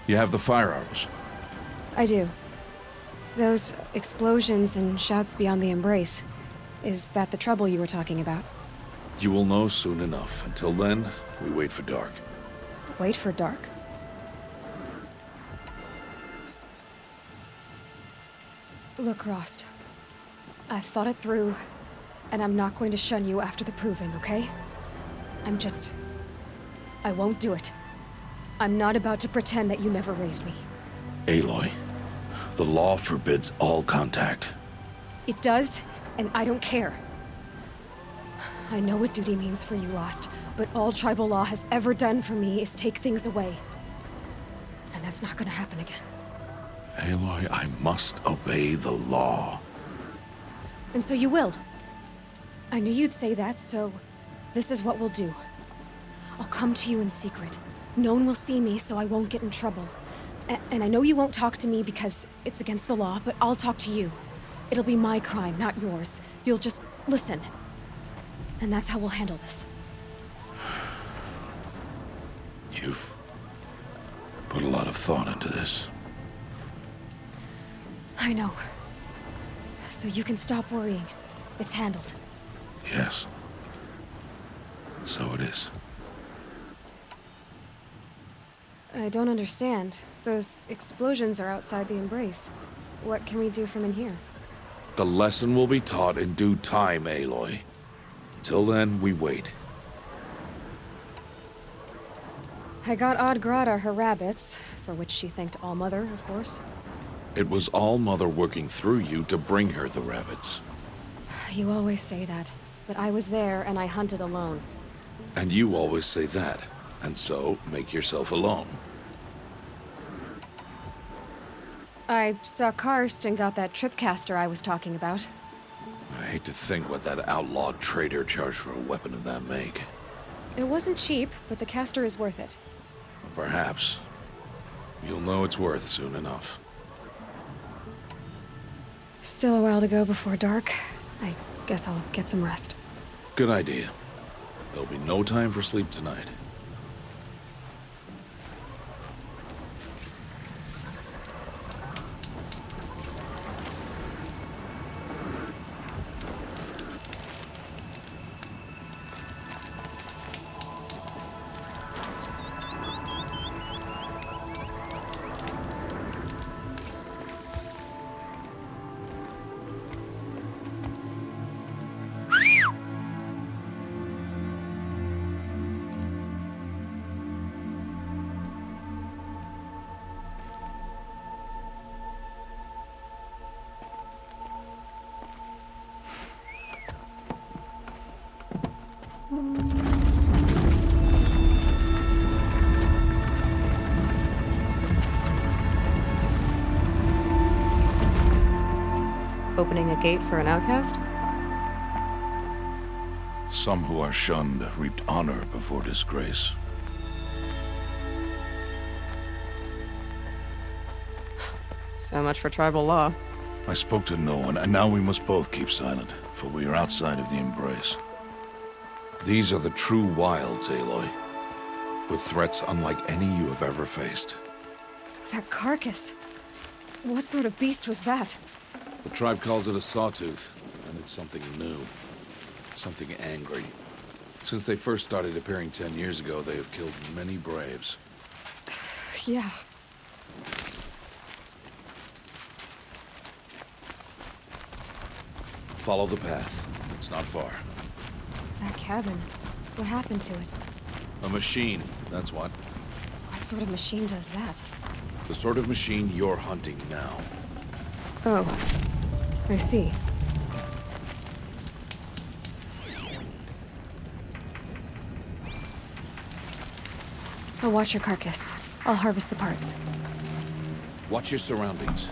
You have the firearms. I do. Those explosions and shouts beyond the embrace. Is that the trouble you were talking about? You will know soon enough. Until then, we wait for dark. Wait for dark? Look, Rost. I've thought it through, and I'm not going to shun you after the proving, okay? I won't do it. I'm not about to pretend that you never raised me. Aloy, the law forbids all contact. It does, and I don't care. I know what duty means for you, Rost, but all tribal law has ever done for me is take things away. And that's not gonna happen again. Aloy, I must obey the law. And so you will. I knew you'd say that, so this is what we'll do. I'll come to you in secret. No one will see me, so I won't get in trouble. And I know you won't talk to me because it's against the law, but I'll talk to you. It'll be my crime, not yours. You'll just listen. And that's how we'll handle this. You've put a lot of thought into this. I know. So you can stop worrying. It's handled. Yes. So it is. I don't understand. Those explosions are outside the embrace. What can we do from in here? The lesson will be taught in due time, Aloy. Till then, we wait. I got Odd Grata her rabbits, for which she thanked All-Mother, of course. It was All-Mother working through you to bring her the rabbits. You always say that, but I was there and I hunted alone. And you always say that, and so make yourself alone. I saw Karst and got that tripcaster I was talking about. I hate to think what that outlawed trader charged for a weapon of that make. It wasn't cheap, but the caster is worth it. Perhaps. You'll know it's worth soon enough. Still a while to go before dark. I guess I'll get some rest. Good idea. There'll be no time for sleep tonight. Opening a gate for an outcast? Some who are shunned reaped honor before disgrace. So much for tribal law. I spoke to no one, and now we must both keep silent, for we are outside of the embrace. These are the true wilds, Aloy, with threats unlike any you have ever faced. That carcass. What sort of beast was that? The tribe calls it a sawtooth, and it's something new. Something angry. Since they first started appearing 10 years ago, they have killed many braves. Yeah. Follow the path. It's not far. That cabin. What happened to it? A machine, that's what. What sort of machine does that? The sort of machine you're hunting now. Oh. I see. I'll watch your carcass. I'll harvest the parts. Watch your surroundings.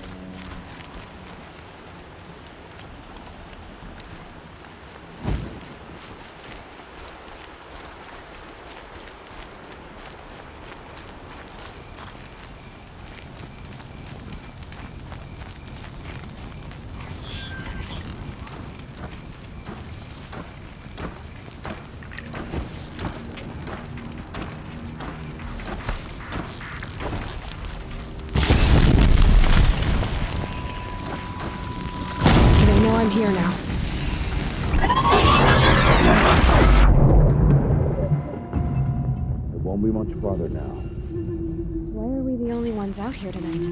Won't be much farther now. Why are we the only ones out here tonight?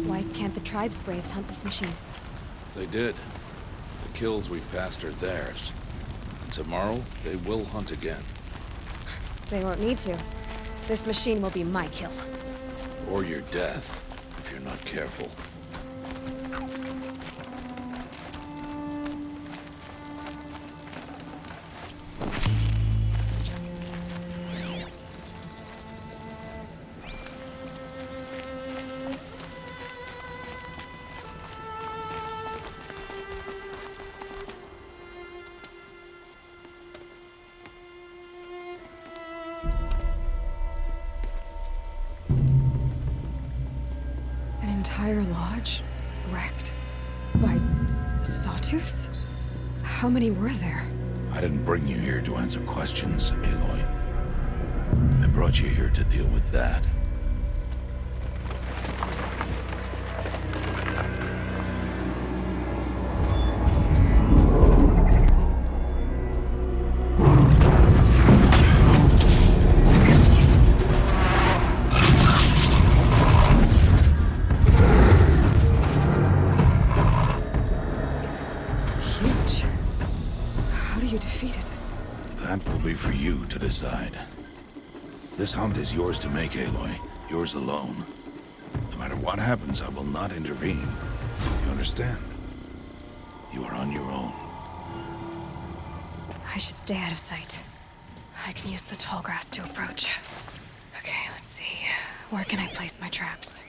Why can't the tribe's braves hunt this machine? They did. The kills we've passed are theirs. And tomorrow, they will hunt again. They won't need to. This machine will be my kill. Or your death, if you're not careful. An entire lodge wrecked by sawtooths? How many were there? I didn't bring you here to answer questions, Aloy. I brought you here to deal with that. That will be for you to decide. This hunt is yours to make, Aloy. Yours alone. No matter what happens, I will not intervene. You understand? You are on your own. I should stay out of sight. I can use the tall grass to approach. Okay, let's see. Where can I place my traps?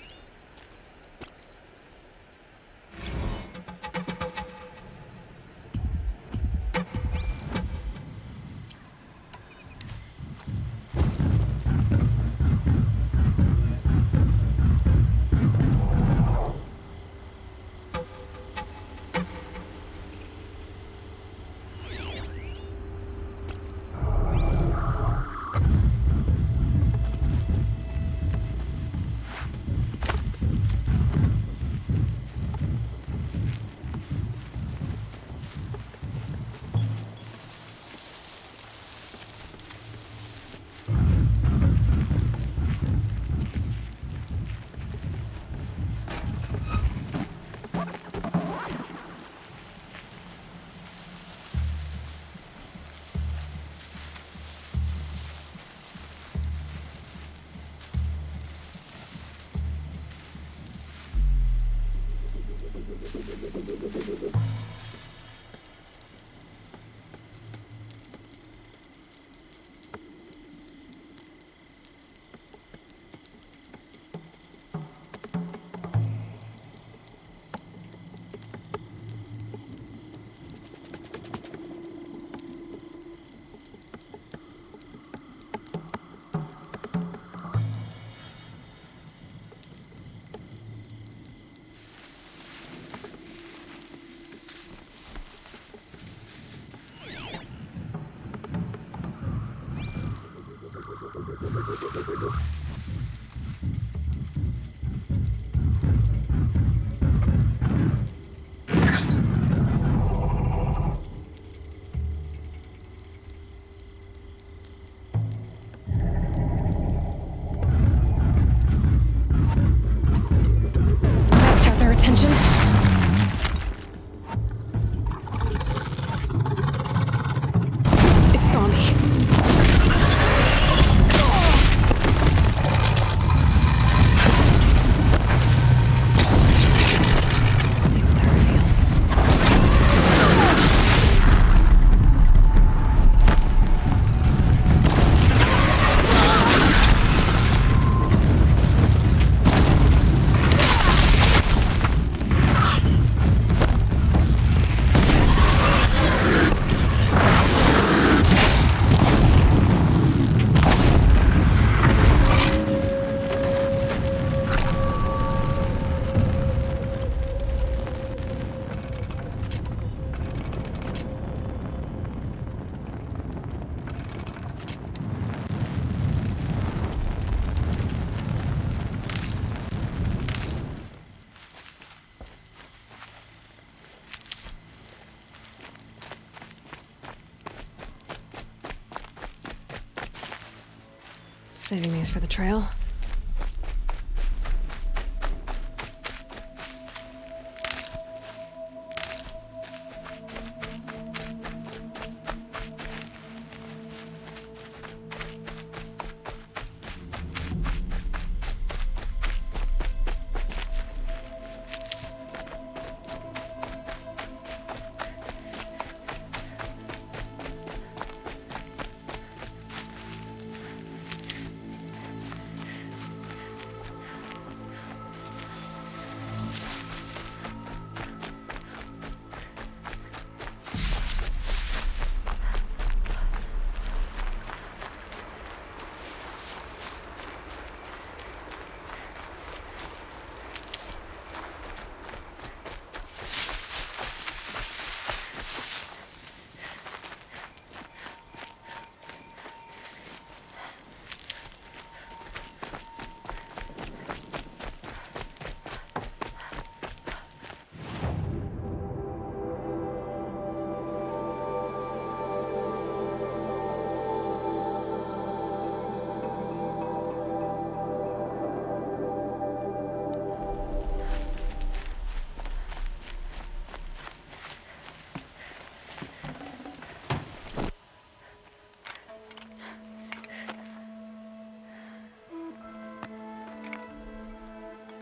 Saving these for the trail.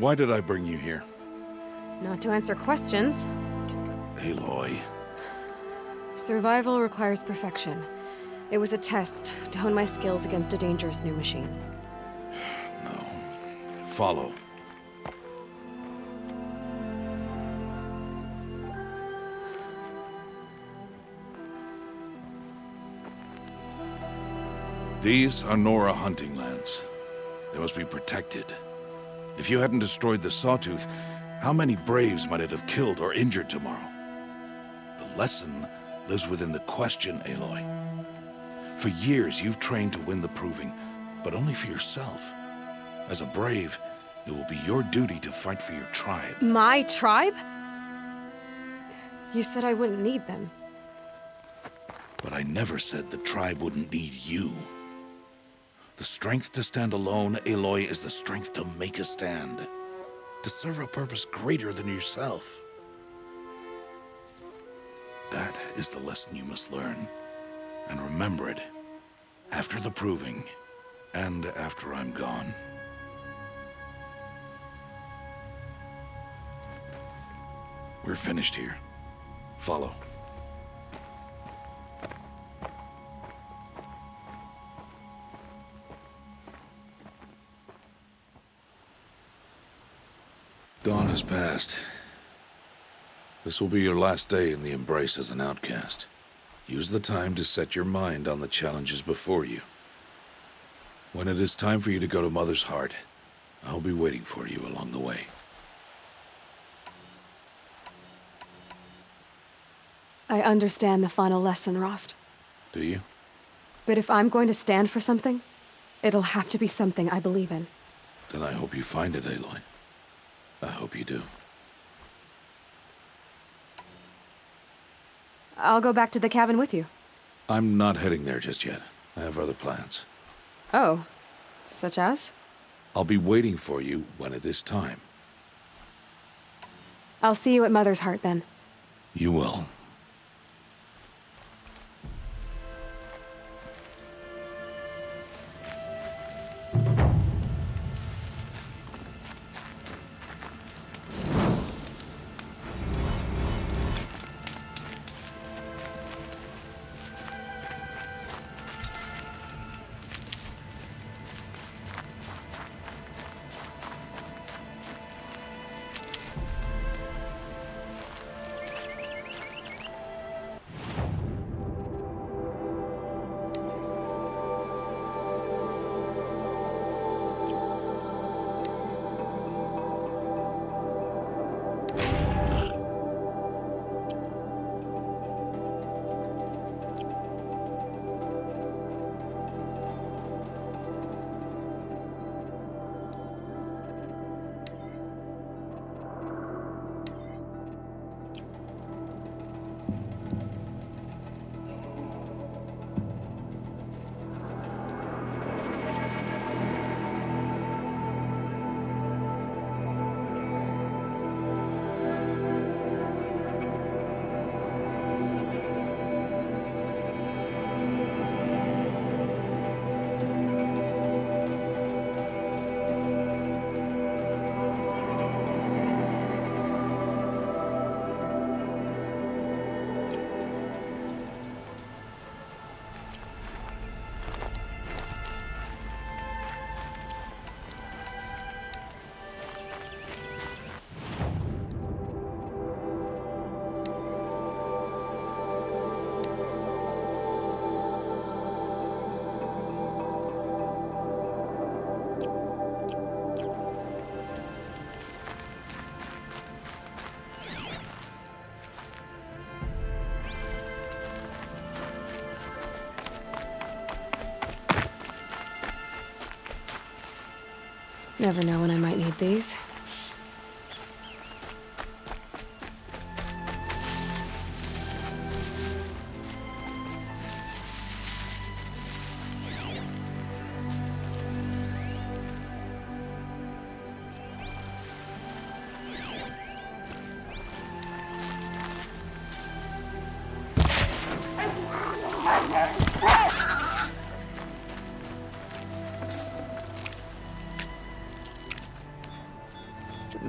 Why did I bring you here? Not to answer questions. Aloy. Survival requires perfection. It was a test to hone my skills against a dangerous new machine. No. Follow. These are Nora hunting lands. They must be protected. If you hadn't destroyed the Sawtooth, how many Braves might it have killed or injured tomorrow? The lesson lives within the question, Aloy. For years, you've trained to win the proving, but only for yourself. As a Brave, it will be your duty to fight for your tribe. My tribe? You said I wouldn't need them. But I never said the tribe wouldn't need you. The strength to stand alone, Aloy, is the strength to make a stand. To serve a purpose greater than yourself. That is the lesson you must learn. And remember it. After the proving, and after I'm gone. We're finished here. Follow. Dawn has passed. This will be your last day in the Embrace as an outcast. Use the time to set your mind on the challenges before you. When it is time for you to go to Mother's Heart, I'll be waiting for you along the way. I understand the final lesson, Rost. Do you? But if I'm going to stand for something, it'll have to be something I believe in. Then I hope you find it, Aloy. I hope you do. I'll go back to the cabin with you. I'm not heading there just yet. I have other plans. Oh, such as? I'll be waiting for you when it is time. I'll see you at Mother's Heart then. You will. Never know when I might need these.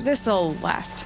This'll last.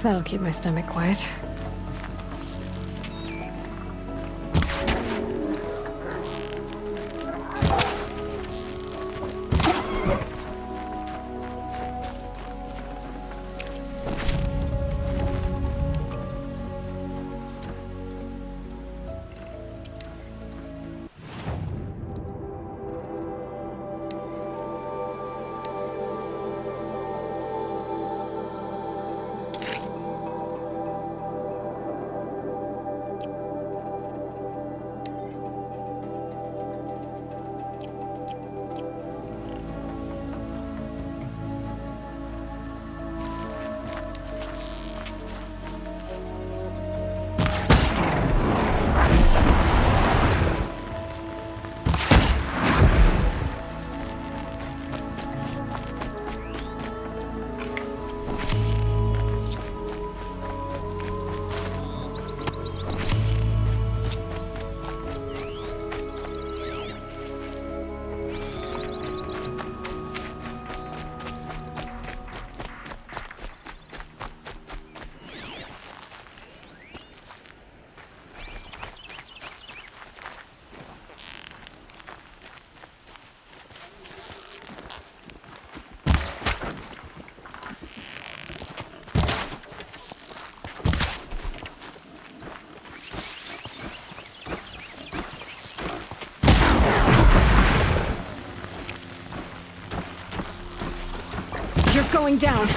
That'll keep my stomach quiet. You're going down.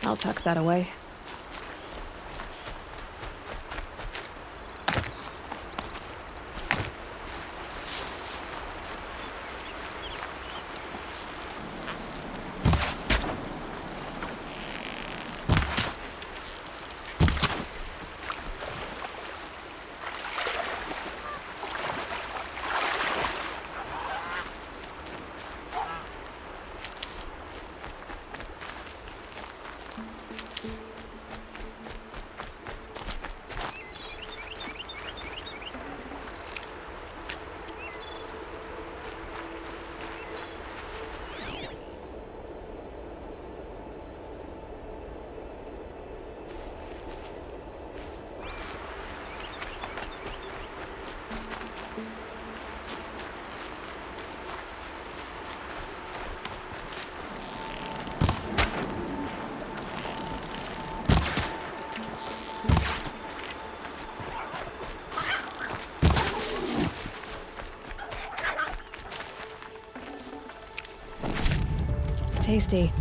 I'll tuck that away. tasty.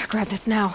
Grab this now.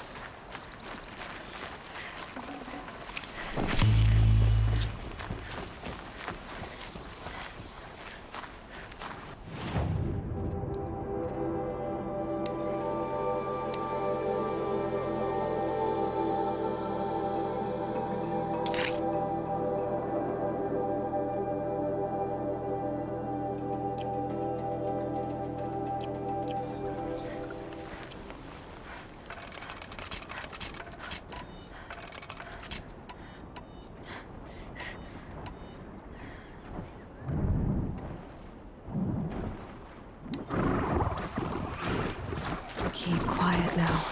Keep quiet now.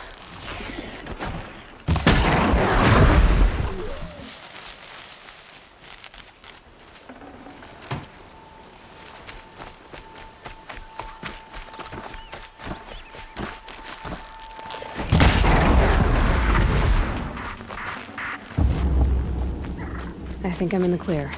I think I'm in the clear.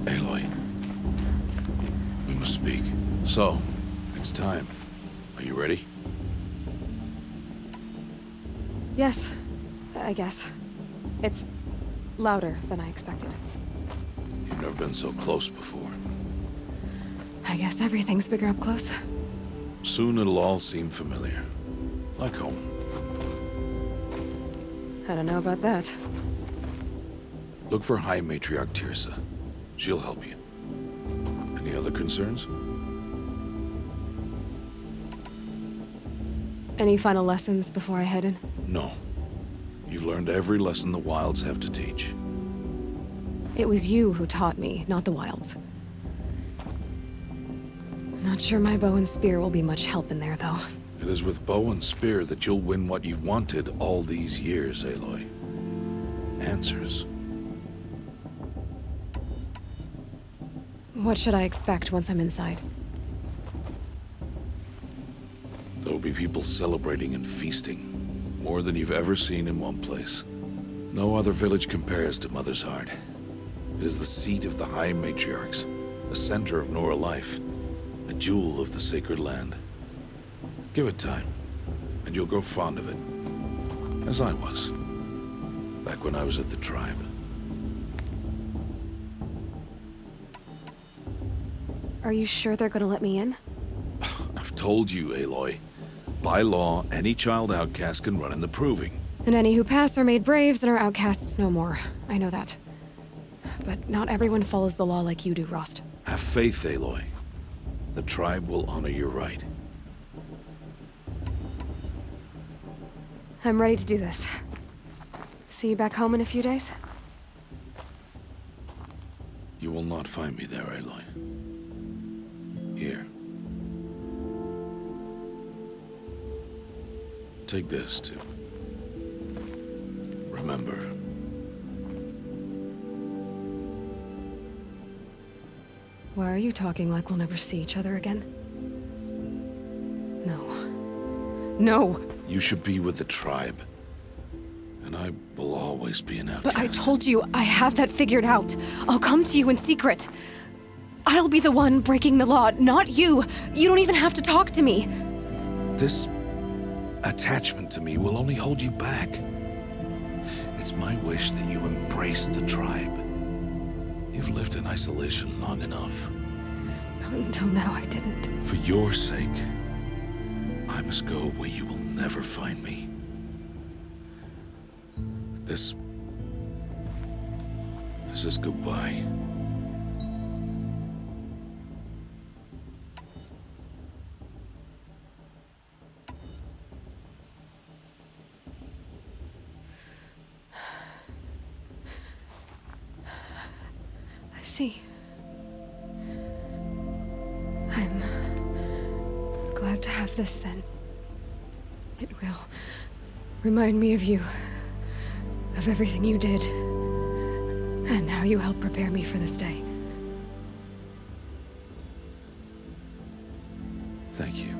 Aloy, we must speak. So, it's time. Are you ready? Yes, I guess. It's louder than I expected. You've never been so close before. I guess everything's bigger up close. Soon it'll all seem familiar. Like home. I don't know about that. Look for High Matriarch Tirsa. She'll help you. Any other concerns? Any final lessons before I head in? No. You've learned every lesson the Wilds have to teach. It was you who taught me, not the Wilds. Not sure my bow and spear will be much help in there, though. It is with bow and spear that you'll win what you've wanted all these years, Aloy. Answers. What should I expect once I'm inside? There will be people celebrating and feasting. More than you've ever seen in one place. No other village compares to Mother's Heart. It is the seat of the High Matriarchs, the center of Nora life, a jewel of the sacred land. Give it time, and you'll grow fond of it. As I was, back when I was at the tribe. Are you sure they're gonna let me in? I've told you, Aloy. By law, any child outcast can run in the proving. And any who pass are made braves and are outcasts no more. I know that. But not everyone follows the law like you do, Rost. Have faith, Aloy. The tribe will honor your right. I'm ready to do this. See you back home in a few days? You will not find me there, Aloy. Here. Take this, too. Remember. Why are you talking like we'll never see each other again? No. No! You should be with the tribe. And I will always be an outcast. But I told you, I have that figured out. I'll come to you in secret. I'll be the one breaking the law, not you. You don't even have to talk to me. This attachment to me will only hold you back. It's my wish that you embrace the tribe. You've lived in isolation long enough. Until now, I didn't. For your sake, I must go where you will never find me. This is goodbye. I see. I'm glad to have this then. It will remind me of you, of everything you did, and how you helped prepare me for this day. Thank you.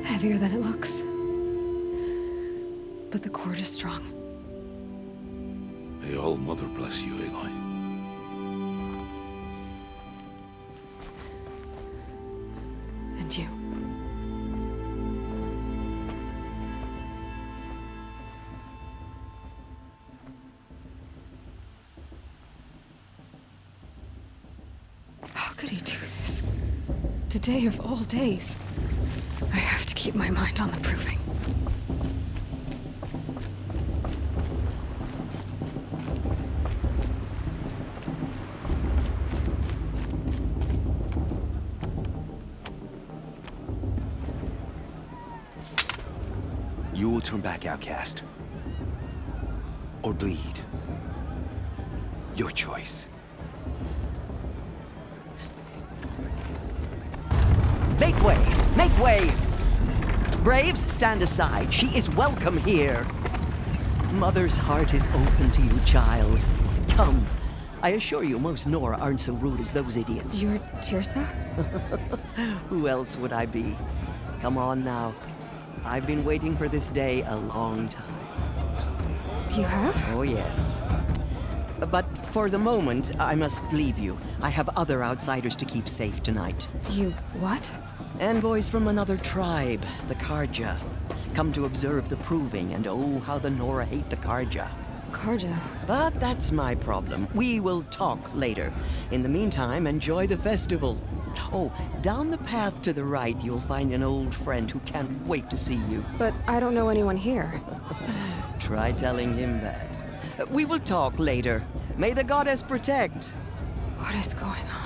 Heavier than it looks. But the cord is strong. May All Mother bless you, Aloy. And you. How could he do this? Today of all days. I have to keep my mind on the proving. You will turn back, outcast. Or bleed. Your choice. Make way! Make way! Braves, stand aside. She is welcome here. Mother's heart is open to you, child. Come. I assure you, most Nora aren't so rude as those idiots. You're Tirsa? Who else would I be? Come on now. I've been waiting for this day a long time. You have? Oh, yes. But for the moment, I must leave you. I have other outsiders to keep safe tonight. You what? Envoys from another tribe, the Karja. Come to observe the proving, and oh, how the Nora hate the Karja. Karja. But that's my problem. We will talk later. In the meantime, enjoy the festival. Oh, down the path to the right, you'll find an old friend who can't wait to see you. But I don't know anyone here. Try telling him that. We will talk later. May the goddess protect. What is going on?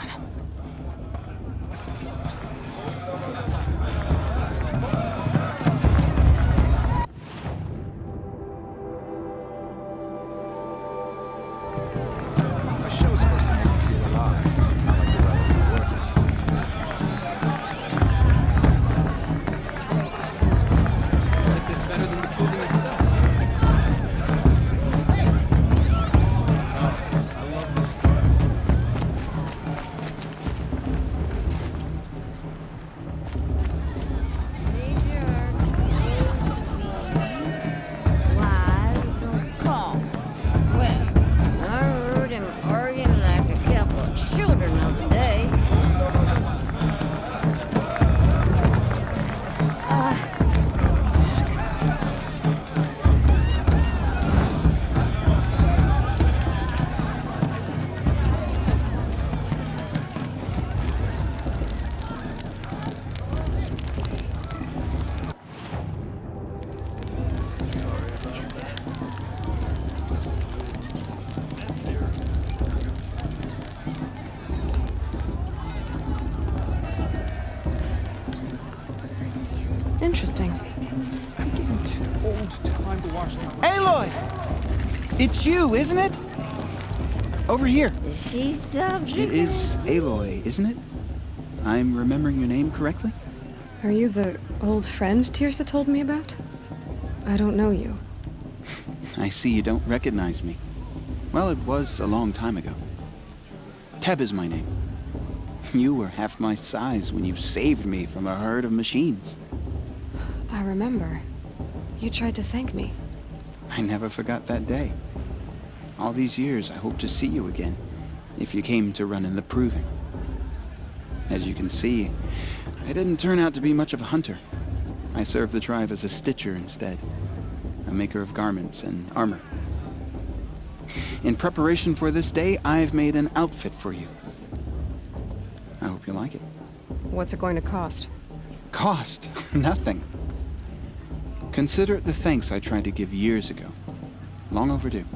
A show's supposed to make you feel alive, not like you're relatively working. I like this better than the building itself. Oh, I love this part. Interesting. I'm getting too old to climb to watch them. Aloy! It's you, isn't it? Over here. She's so It is Aloy, isn't it? I'm remembering your name correctly? Are you the old friend Tirsa told me about? I don't know you. I see you don't recognize me. Well, it was a long time ago. Teb is my name. You were half my size when you saved me from a herd of machines. I remember. You tried to thank me. I never forgot that day. All these years, I hope to see you again, if you came to run in the Proving. As you can see, I didn't turn out to be much of a hunter. I served the tribe as a stitcher instead, a maker of garments and armor. In preparation for this day, I've made an outfit for you. I hope you like it. What's it going to cost? Cost? Nothing. Consider it the thanks I tried to give years ago. Long overdue.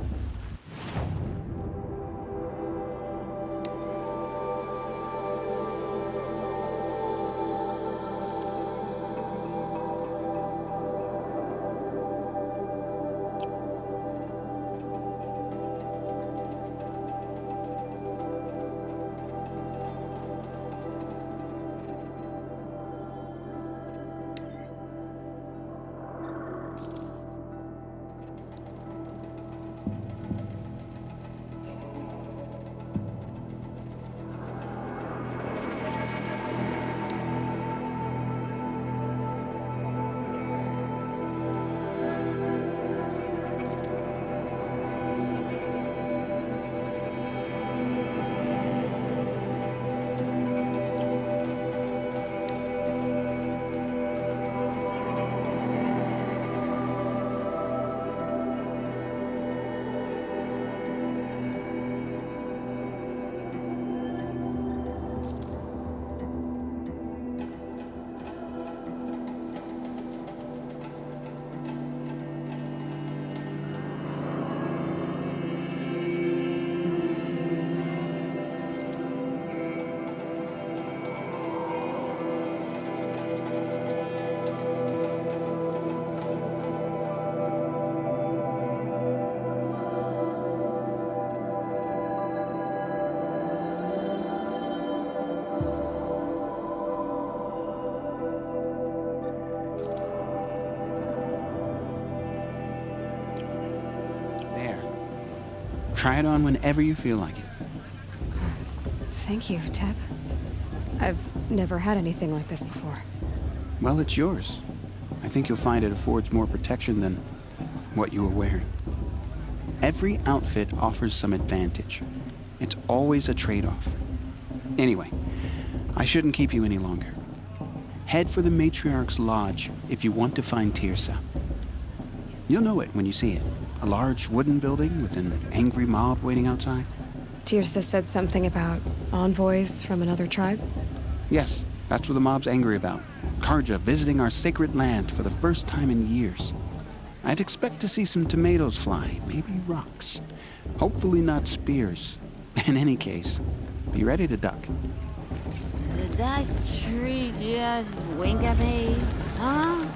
Try it on whenever you feel like it. Thank you, Teb. I've never had anything like this before. Well, it's yours. I think you'll find it affords more protection than what you were wearing. Every outfit offers some advantage. It's always a trade-off. Anyway, I shouldn't keep you any longer. Head for the Matriarch's Lodge if you want to find Tirsa. You'll know it when you see it. A large wooden building with an angry mob waiting outside. Tirsa said something about envoys from another tribe? Yes, that's what the mob's angry about. Karja visiting our sacred land for the first time in years. I'd expect to see some tomatoes fly, maybe rocks. Hopefully not spears. In any case, be ready to duck. Did that tree just wink at me? Huh?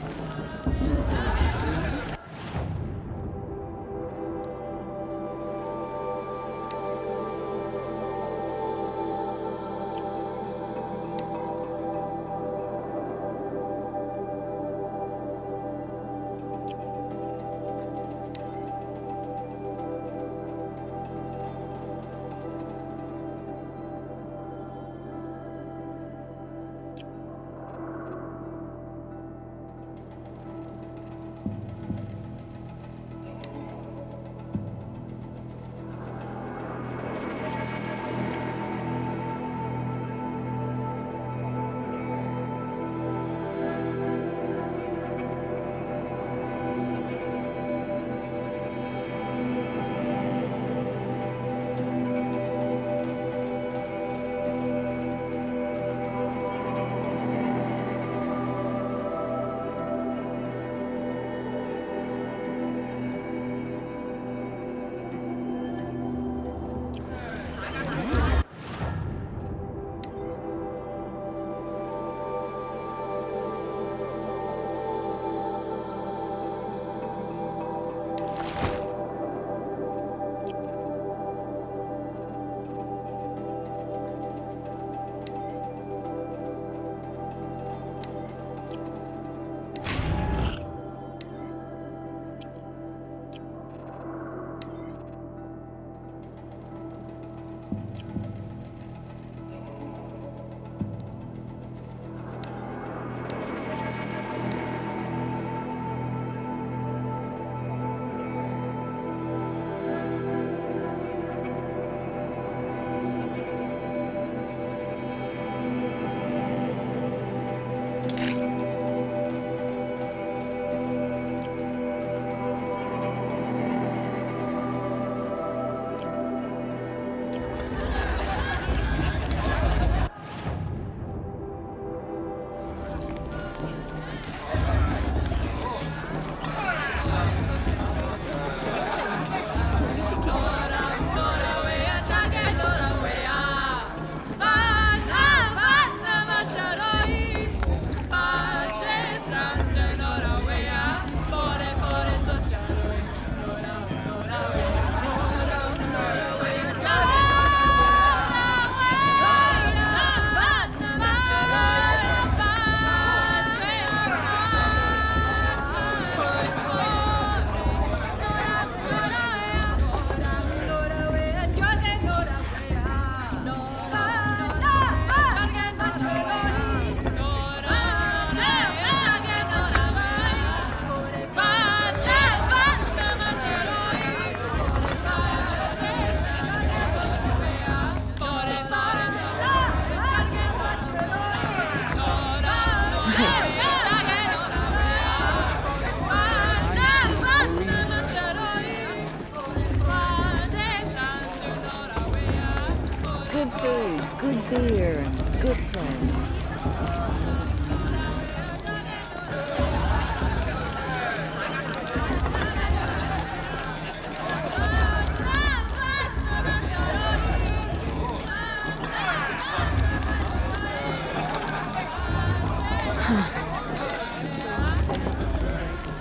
Good food, good beer, and good friends.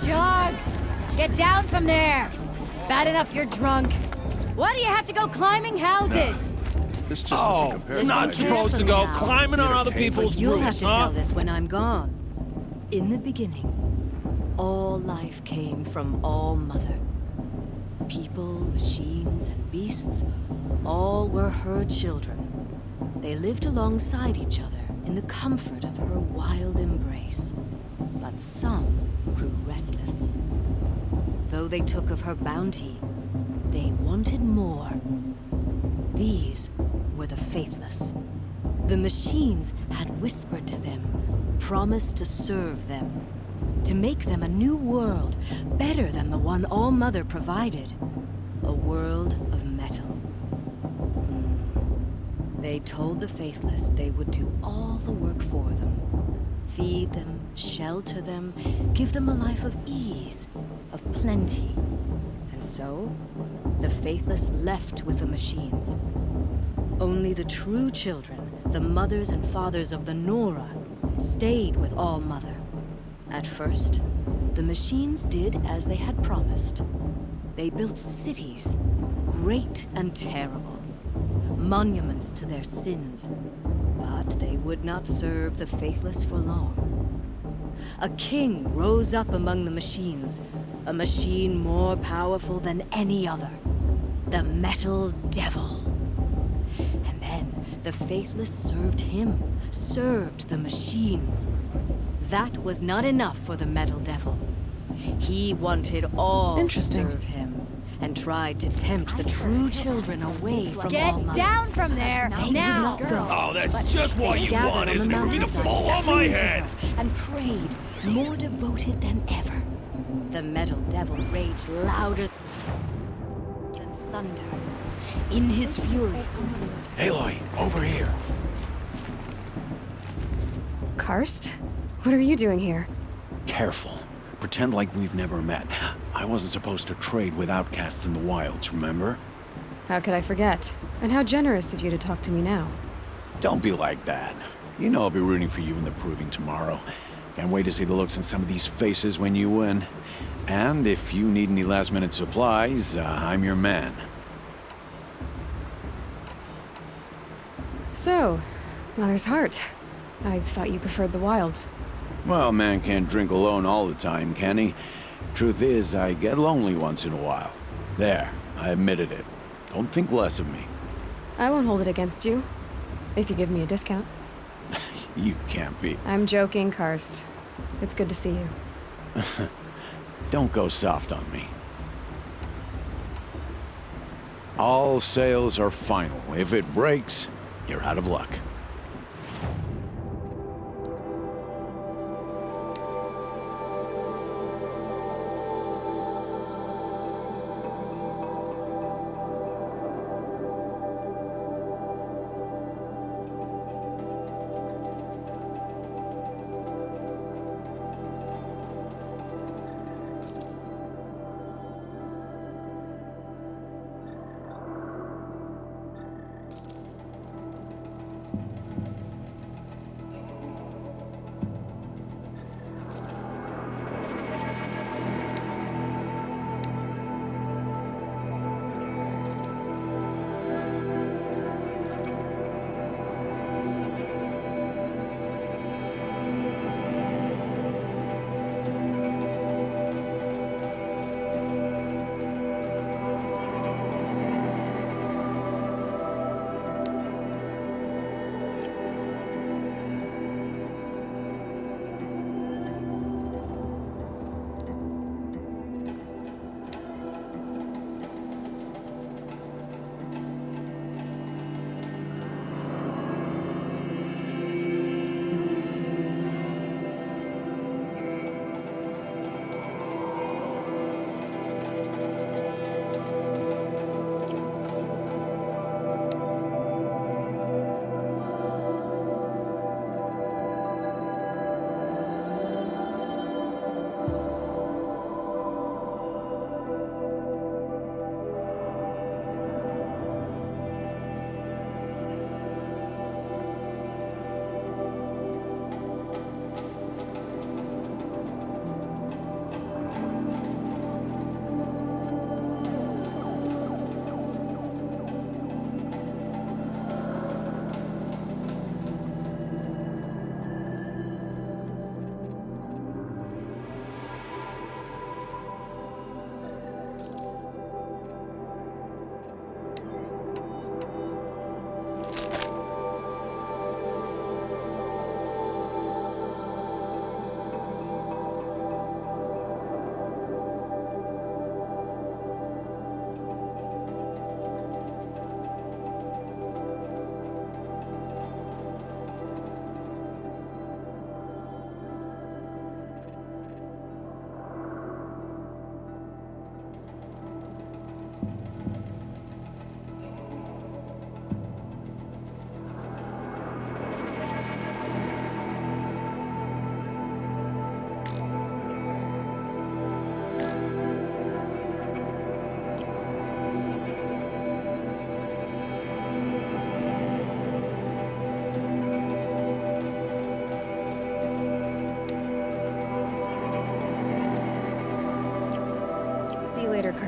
Jog! Get down from there! Bad enough you're drunk. Why do you have to go climbing houses? This just doesn't compare. listen Not supposed to go carefully now. climbing on other people's You'll have roofs, to huh? tell this when I'm gone. In the beginning, all life came from All Mother. People, machines, and beasts, all were her children. They lived alongside each other in the comfort of her wild embrace. But some grew restless. Though they took of her bounty, they wanted more. These were the faithless. The machines had whispered to them, promised to serve them, to make them a new world, better than the one All-Mother provided. A world of metal. They told the Faithless they would do all the work for them. Feed them, shelter them, give them a life of ease, of plenty. And so, the Faithless left with the machines. Only the true children, the mothers and fathers of the Nora, stayed with All-Mother. At first, the machines did as they had promised. They built cities, great and terrible, monuments to their sins, but they would not serve the Faithless for long. A king rose up among the machines, a machine more powerful than any other, the Metal Devil. And then the Faithless served him, served the machines. That was not enough for the Metal Devil. He wanted all to serve him, and tried to tempt the true children away from Get down from there, They now! would not go. Oh, that's But just what they you gathered want, on the isn't it? For me to mountainside fall on my cling to head! her and prayed, more devoted than ever. The Metal Devil raged louder than thunder. In his fury, Aloy, over here. Karst? What are you doing here? Careful. Pretend like we've never met. I wasn't supposed to trade with outcasts in the wilds, remember? How could I forget? And how generous of you to talk to me now. Don't be like that. You know I'll be rooting for you in the proving tomorrow. Can't wait to see the looks on some of these faces when you win. And if you need any last-minute supplies, I'm your man. So, Mother's Heart. I thought you preferred the wilds. Well, man can't drink alone all the time, can he? Truth is, I get lonely once in a while. There, I admitted it. Don't think less of me. I won't hold it against you. If you give me a discount. You can't be. I'm joking, Karst. It's good to see you. Don't go soft on me. All sales are final. If it breaks, you're out of luck.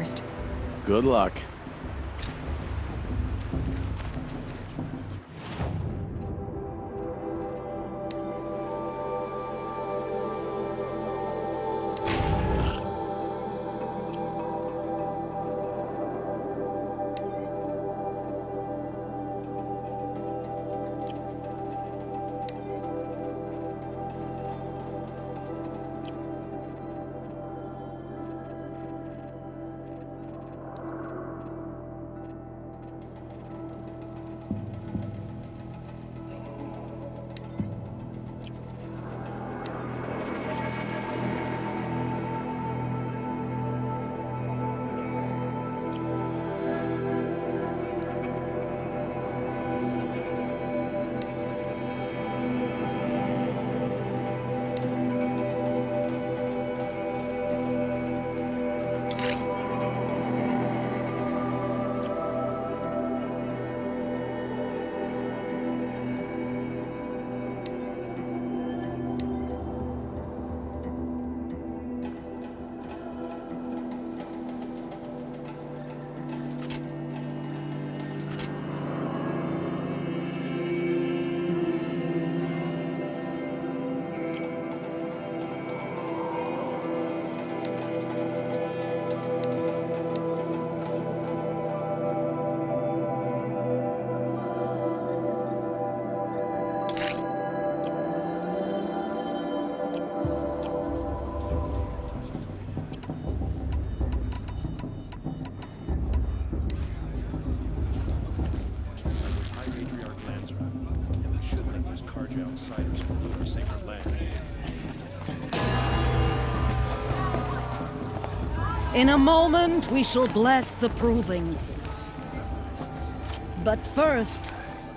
forest. Good luck. In a moment, we shall bless the proving. But first,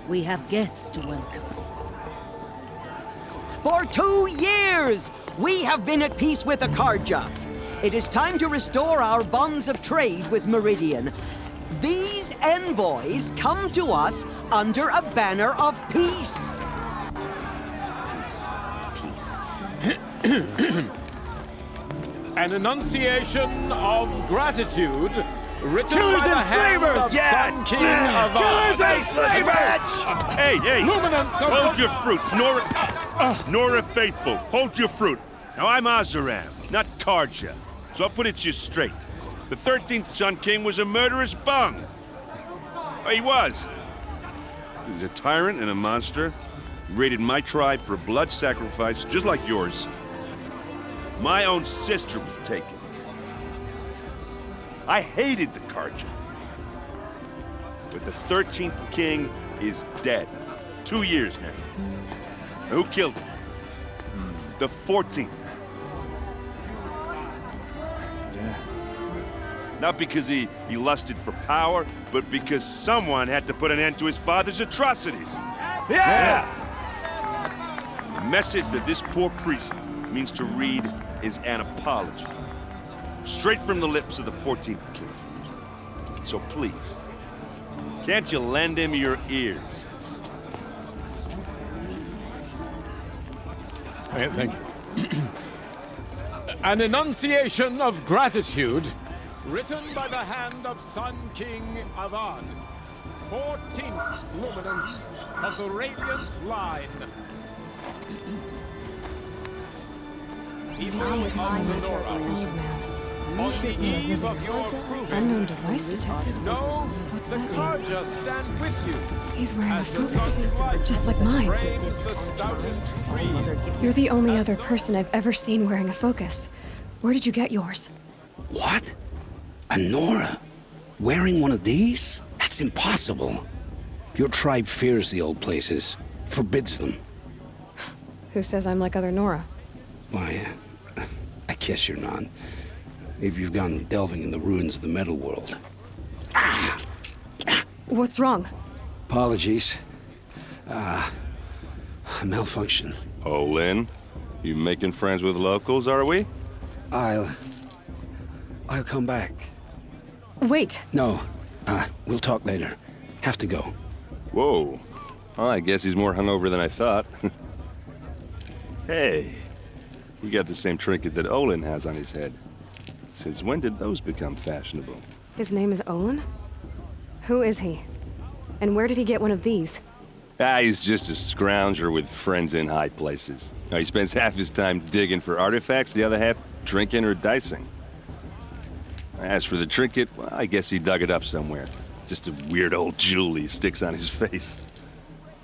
we have guests to welcome. For 2 years, we have been at peace with Akarja. It is time to restore our bonds of trade with Meridian. These envoys come to us under a banner of peace. An enunciation of gratitude written Killers by the and hand slavers! of Sun King of Killers and slavers! Hey, hey! Luminance of Hold your fruit, Nora Faithful. Hold your fruit. Now I'm Azaram, not Karja, so I'll put it to you straight. The 13th Sun King was a murderous bung. Oh, he was. He was a tyrant and a monster. He raided my tribe for a blood sacrifice, just like yours. My own sister was taken. I hated the Karja. But the 13th king is dead. 2 years now. And who killed him? The 14th. Yeah. Not because he lusted for power, but because someone had to put an end to his father's atrocities. Yeah! The message that this poor priest means to read is an apology. Straight from the lips of the 14th king. So please, can't you lend him your ears? Thank you. An enunciation of gratitude written by the hand of Sun King Avad, 14th luminance of the Radiant Line. People of the Nora, Old man. on the eve of your Unknown proving, device detected. know What's the that mean? Karja stand with you. He's wearing a As the focus, sun's light just like mine. frames the stoutest trees. You're the only other person I've ever seen wearing a focus. Where did you get yours? What? A Nora? Wearing one of these? That's impossible. Your tribe fears the old places, forbids them. Who says I'm like other Nora? Why, I guess you're not. If you've gone delving in the ruins of the metal world. What's wrong? Apologies. A malfunction. Oh, Lynn, you making friends with locals, are we? I'll come back. Wait. No, we'll talk later. Have to go. Whoa. Well, I guess he's more hungover than I thought. Hey, you got the same trinket that Olin has on his head. Since when did those become fashionable? His name is Olin? Who is he? And where did he get one of these? He's just a scrounger with friends in high places. Now, he spends half his time digging for artifacts, the other half drinking or dicing. As for the trinket, well, I guess he dug it up somewhere. Just a weird old jewel he sticks on his face.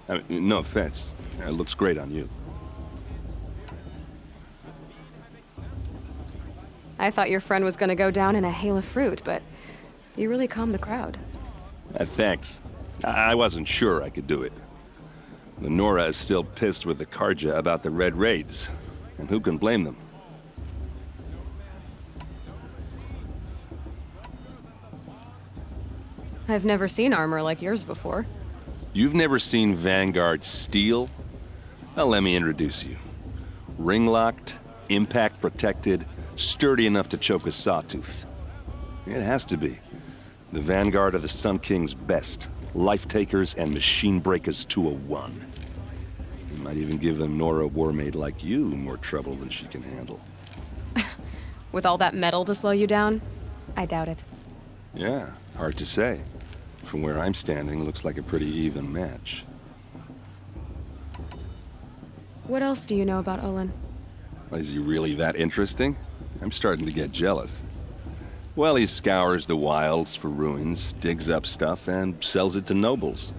I mean, no offense. It looks great on you. I thought your friend was gonna go down in a hail of fruit, but you really calmed the crowd. Thanks. I wasn't sure I could do it. The Nora is still pissed with the Karja about the Red Raids, and who can blame them? I've never seen armor like yours before. You've never seen Vanguard steel? Well, let me introduce you. Ring-locked, impact-protected, sturdy enough to choke a sawtooth. It has to be. The Vanguard of the Sun King's best. Life-takers and machine breakers to a one. You might even give a Nora warmaid like you more trouble than she can handle. With all that metal to slow you down? I doubt it. Yeah, hard to say. From where I'm standing, looks like a pretty even match. What else do you know about Olin? Is he really that interesting? I'm starting to get jealous. Well, he scours the wilds for ruins, digs up stuff, and sells it to nobles.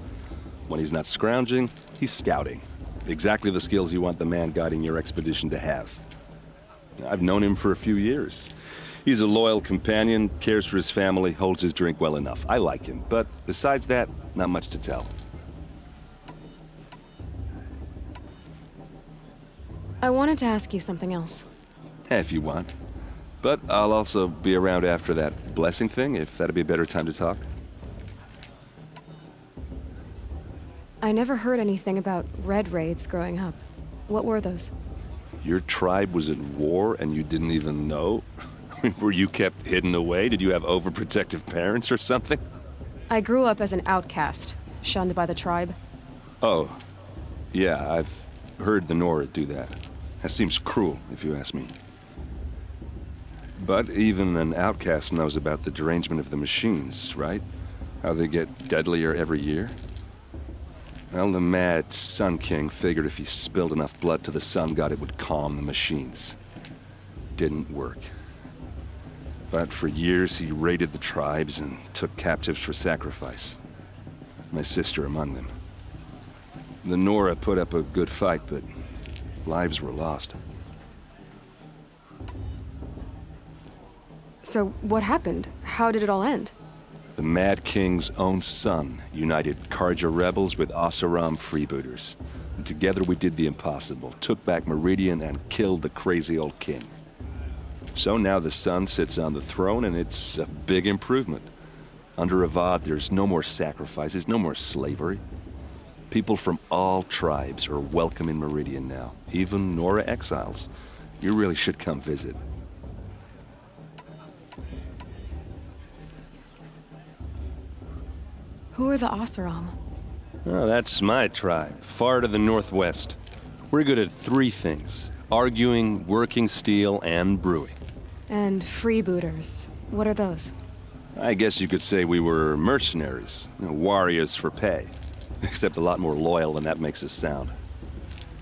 When he's not scrounging, he's scouting. Exactly the skills you want the man guiding your expedition to have. I've known him for a few years. He's a loyal companion, cares for his family, holds his drink well enough. I like him, but besides that, not much to tell. I wanted to ask you something else. If you want. But I'll also be around after that blessing thing, if that'd be a better time to talk. I never heard anything about Red Raids growing up. What were those? Your tribe was at war and you didn't even know? Were you kept hidden away? Did you have overprotective parents or something? I grew up as an outcast, shunned by the tribe. Oh, yeah, I've heard the Nora do that. That seems cruel, if you ask me. But even an outcast knows about the derangement of the machines, right? How they get deadlier every year? Well, the mad Sun King figured if he spilled enough blood to the Sun God, it would calm the machines. Didn't work. But for years, he raided the tribes and took captives for sacrifice. My sister among them. The Nora put up a good fight, but lives were lost. So, what happened? How did it all end? The Mad King's own son united Karja rebels with Oseram freebooters. And together we did the impossible, took back Meridian and killed the crazy old king. So now the son sits on the throne and it's a big improvement. Under Avad, there's no more sacrifices, no more slavery. People from all tribes are welcome in Meridian now, even Nora exiles. You really should come visit. Who are the Oseram? Oh, that's my tribe, far to the northwest. We're good at three things: arguing, working steel, and brewing. And freebooters. What are those? I guess you could say we were mercenaries, warriors for pay. Except a lot more loyal than that makes us sound.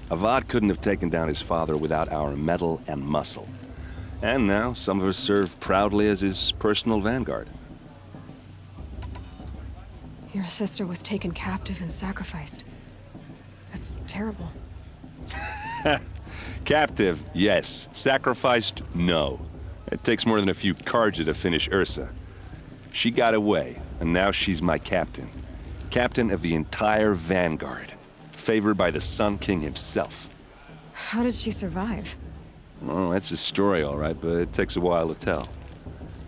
Avad couldn't have taken down his father without our metal and muscle. And now some of us serve proudly as his personal vanguard. Your sister was taken captive and sacrificed. That's terrible. Captive, yes. Sacrificed, no. It takes more than a few Karja to finish Ursa. She got away, and now she's my captain. Captain of the entire Vanguard. Favored by the Sun King himself. How did she survive? Oh, that's a story, all right, but it takes a while to tell.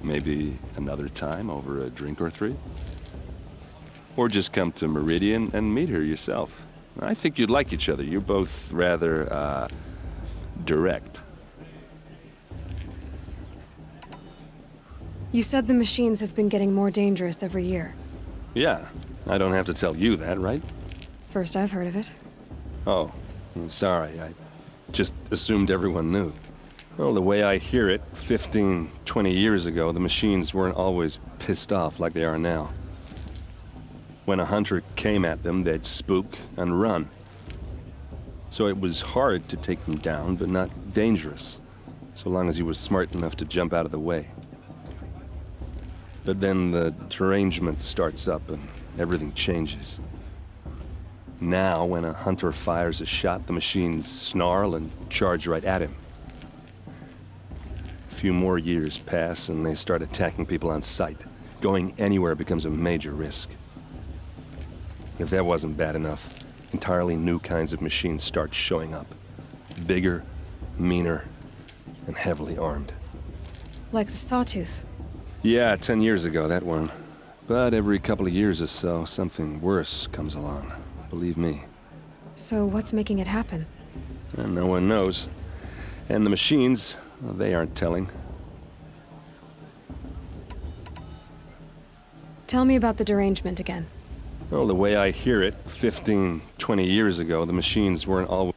Maybe another time over a drink or three? Or just come to Meridian and meet her yourself. I think you'd like each other. You're both rather, direct. You said the machines have been getting more dangerous every year. Yeah, I don't have to tell you that, right? First I've heard of it. Oh, I'm sorry. I just assumed everyone knew. Well, the way I hear it, 15, 20 years ago, the machines weren't always pissed off like they are now. When a hunter came at them, they'd spook and run. So it was hard to take them down, but not dangerous, so long as he was smart enough to jump out of the way. But then the derangement starts up and everything changes. Now, when a hunter fires a shot, the machines snarl and charge right at him. A few more years pass and they start attacking people on sight. Going anywhere becomes a major risk. If that wasn't bad enough, entirely new kinds of machines start showing up. Bigger, meaner, and heavily armed. Like the Sawtooth. Yeah, 10 years ago, that one. But every couple of years or so, something worse comes along. Believe me. So what's making it happen? And no one knows. And the machines, well, they aren't telling. Tell me about the derangement again. Well, the way I hear it, 15, 20 years ago, the machines weren't always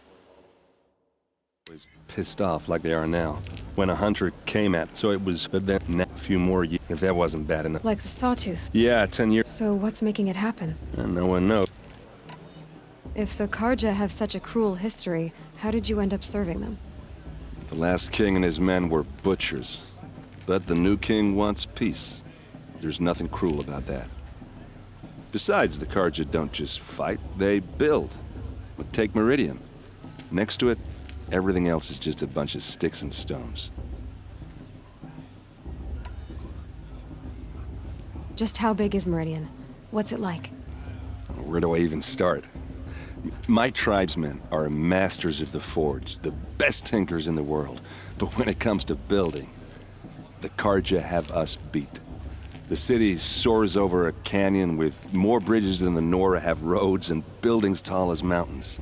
pissed off like they are now. When a hunter came at, so it was, but then a few more years, if that wasn't bad enough. Like the Sawtooth. Yeah, 10 years. So what's making it happen? And no one knows. If the Karja have such a cruel history, how did you end up serving them? The last king and his men were butchers. But the new king wants peace. There's nothing cruel about that. Besides, the Karja don't just fight, they build. But take Meridian. Next to it, everything else is just a bunch of sticks and stones. Just how big is Meridian? What's it like? Where do I even start? My tribesmen are masters of the forge, the best tinkers in the world. But when it comes to building, the Karja have us beat. The city soars over a canyon with more bridges than the Nora have roads and buildings tall as mountains.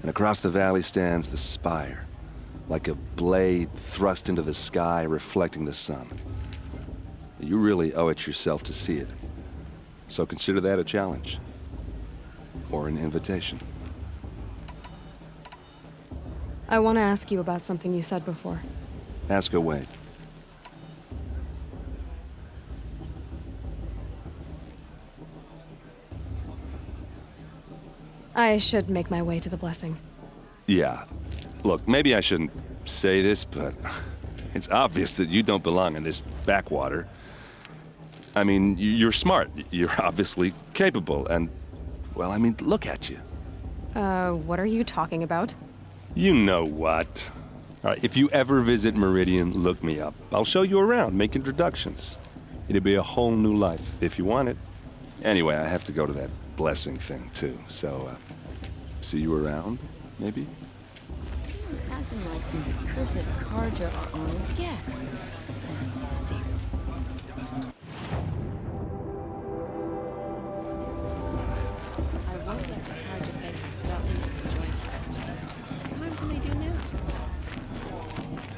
And across the valley stands the spire, like a blade thrust into the sky reflecting the sun. You really owe it yourself to see it. So consider that a challenge. Or an invitation. I want to ask you about something you said before. Ask away. I should make my way to the blessing. Yeah. Look, maybe I shouldn't say this, but it's obvious that you don't belong in this backwater. I mean, you're smart. You're obviously capable, and, well, I mean, look at you. What are you talking about? You know what. All right, if you ever visit Meridian, look me up. I'll show you around, make introductions. It'll be a whole new life, if you want it. Anyway, I have to go to that blessing thing, too, so, see you around, maybe? Acting like these cursed Karja are on guests. Let's see. I won't let the Karja make me stop me from joining festivals. What can they do now?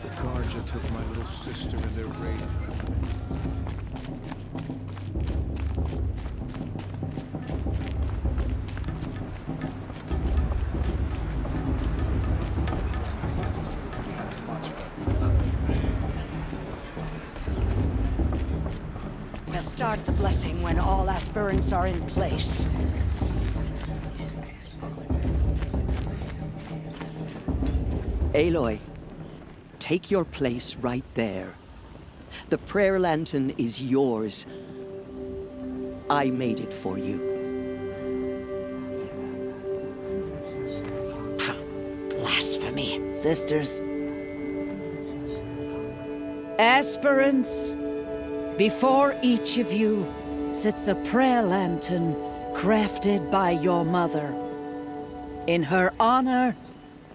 The Karja took my little sister in their raid. We'll start the blessing when all aspirants are in place. Aloy, take your place right there. The prayer lantern is yours. I made it for you. Blasphemy. Sisters. Aspirants, before each of you sits a prayer lantern crafted by your mother. In her honor,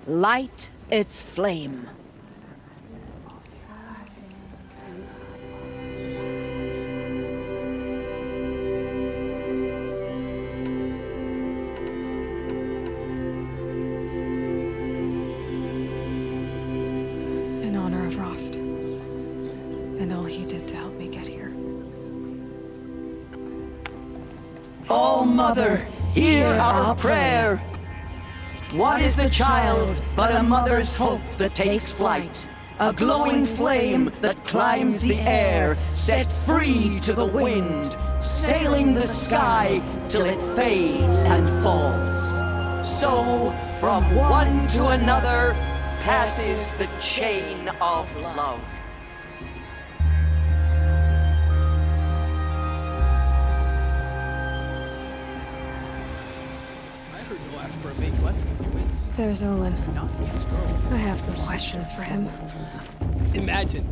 light its flame. In honor of Rost. And all he did to help me get here. Oh, Mother, hear our prayer. What is the child but a mother's hope that takes flight? a glowing flame that climbs the air, set free to the wind, sailing the sky till it fades and falls. So, from one to another, passes the chain of love. There's Olin. I have some questions for him. Imagine.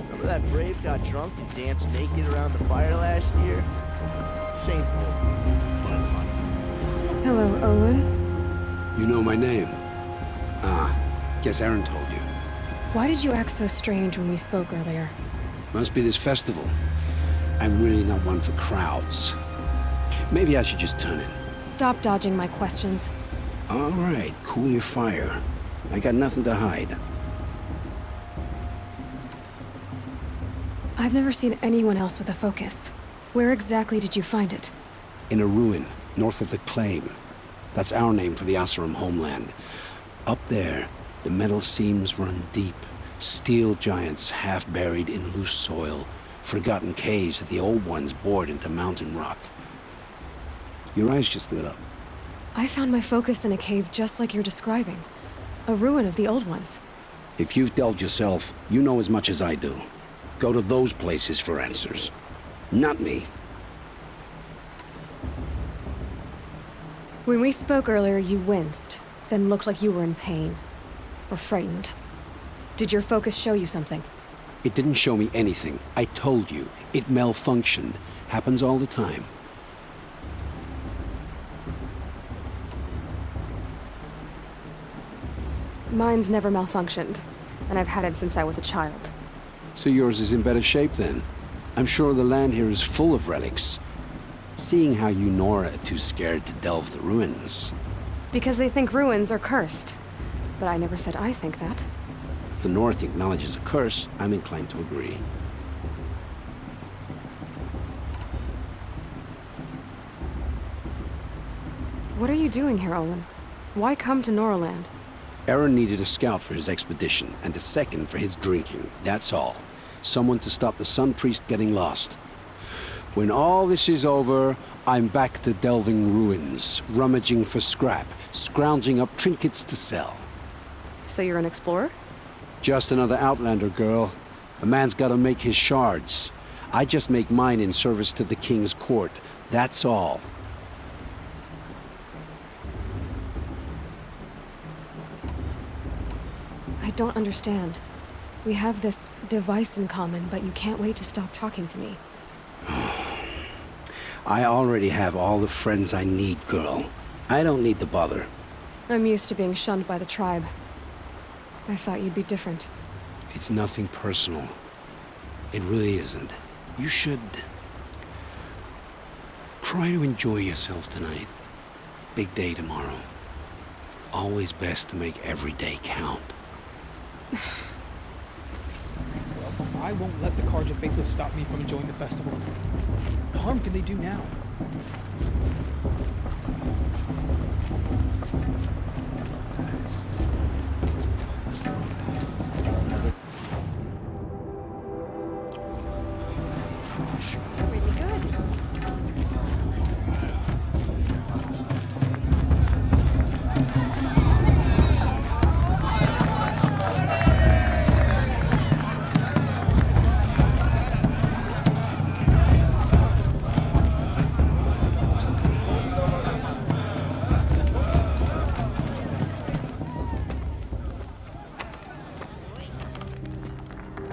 Remember that Brave got drunk and danced naked around the fire last year? Shameful. Hello, Olin. You know my name? Ah, guess Aaron told you. Why did you act so strange when we spoke earlier? Must be this festival. I'm really not one for crowds. Maybe I should just turn in. Stop dodging my questions. All right, cool your fire. I got nothing to hide. I've never seen anyone else with a focus. Where exactly did you find it? In a ruin, north of the Claim. That's our name for the Asuram homeland. Up there, the metal seams run deep. Steel giants half buried in loose soil. Forgotten caves that the old ones bored into mountain rock. Your eyes just lit up. I found my focus in a cave just like you're describing. A ruin of the old ones. If you've delved yourself, you know as much as I do. Go to those places for answers. Not me. When we spoke earlier, you winced, then looked like you were in pain. Or frightened. Did your focus show you something? It didn't show me anything. I told you. It malfunctioned. Happens all the time. Mine's never malfunctioned, and I've had it since I was a child. So yours is in better shape then? I'm sure the land here is full of relics. Seeing how you Nora are too scared to delve the ruins. Because they think ruins are cursed. But I never said I think that. If the North acknowledges a curse, I'm inclined to agree. What are you doing here, Olin? Why come to Noraland? Aaron needed a scout for his expedition, and a second for his drinking. That's all. Someone to stop the Sun Priest getting lost. When all this is over, I'm back to delving ruins, rummaging for scrap, scrounging up trinkets to sell. So you're an explorer? Just another Outlander, girl. A man's gotta make his shards. I just make mine in service to the King's court. That's all. I don't understand. We have this device in common, but you can't wait to stop talking to me. I already have all the friends I need, girl. I don't need the bother. I'm used to being shunned by the tribe. I thought you'd be different. It's nothing personal. It really isn't. You should try to enjoy yourself tonight. Big day tomorrow. Always best to make every day count. I won't let the Carja Faithless stop me from enjoying the festival. What harm can they do now? Pretty good.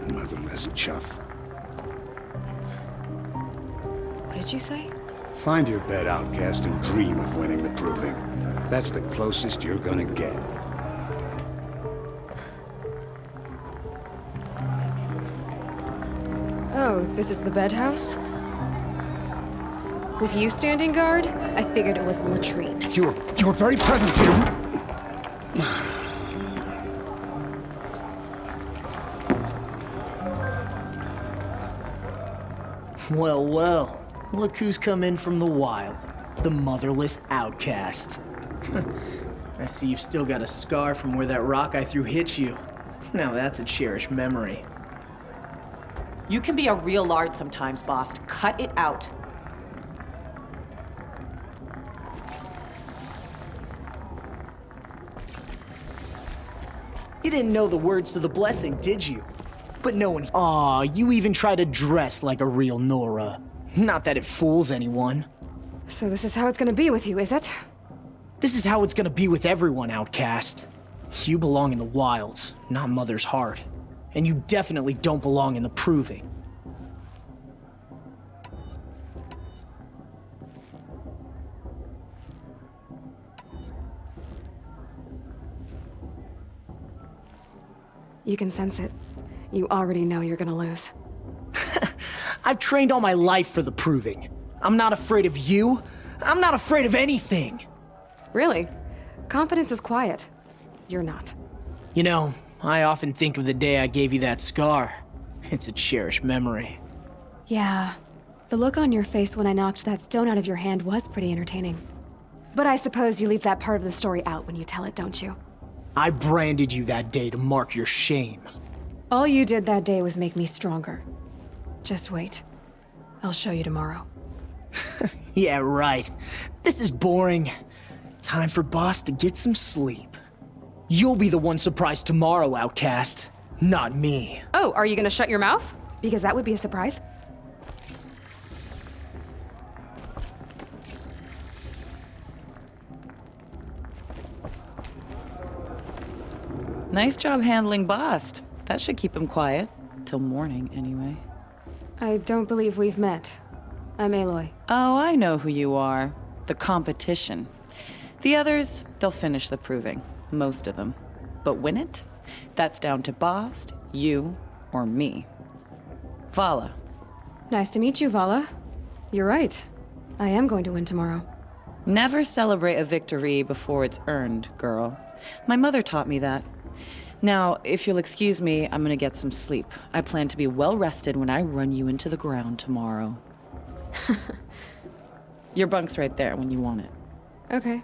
Motherless chuff. What did you say? Find your bed, outcast, and dream of winning the proving. That's the closest you're gonna get. Oh, this is the bedhouse? With you standing guard, I figured it was the latrine. Your very presence here... Well, well. Look who's come in from the wild. The motherless outcast. I see you've still got a scar from where that rock I threw hit you. Now that's a cherished memory. You can be a real lard sometimes, boss. Cut it out. You didn't know the words to the blessing, did you? But no one... Aw, you even try to dress like a real Nora. Not that it fools anyone. So this is how it's gonna be with you, is it? This is how it's gonna be with everyone, outcast. You belong in the wilds, not Mother's heart. And you definitely don't belong in the proving. You can sense it. You already know you're gonna lose. I've trained all my life for the proving. I'm not afraid of you. I'm not afraid of anything. Really? Confidence is quiet. You're not. You know, I often think of the day I gave you that scar. It's a cherished memory. Yeah. The look on your face when I knocked that stone out of your hand was pretty entertaining. But I suppose you leave that part of the story out when you tell it, don't you? I branded you that day to mark your shame. All you did that day was make me stronger. Just wait. I'll show you tomorrow. Yeah, right. This is boring. Time for Boss to get some sleep. You'll be the one surprised tomorrow, outcast. Not me. Oh, are you gonna shut your mouth? Because that would be a surprise. Nice job handling Bast. That should keep him quiet. Till morning, anyway. I don't believe we've met. I'm Aloy. Oh, I know who you are. The competition. The others, they'll finish the proving. Most of them. But win it? That's down to Bast, you, or me. Vala. Nice to meet you, Vala. You're right. I am going to win tomorrow. Never celebrate a victory before it's earned, girl. My mother taught me that. Now, if you'll excuse me, I'm gonna get some sleep. I plan to be well rested when I run you into the ground tomorrow. Your bunk's right there when you want it. Okay.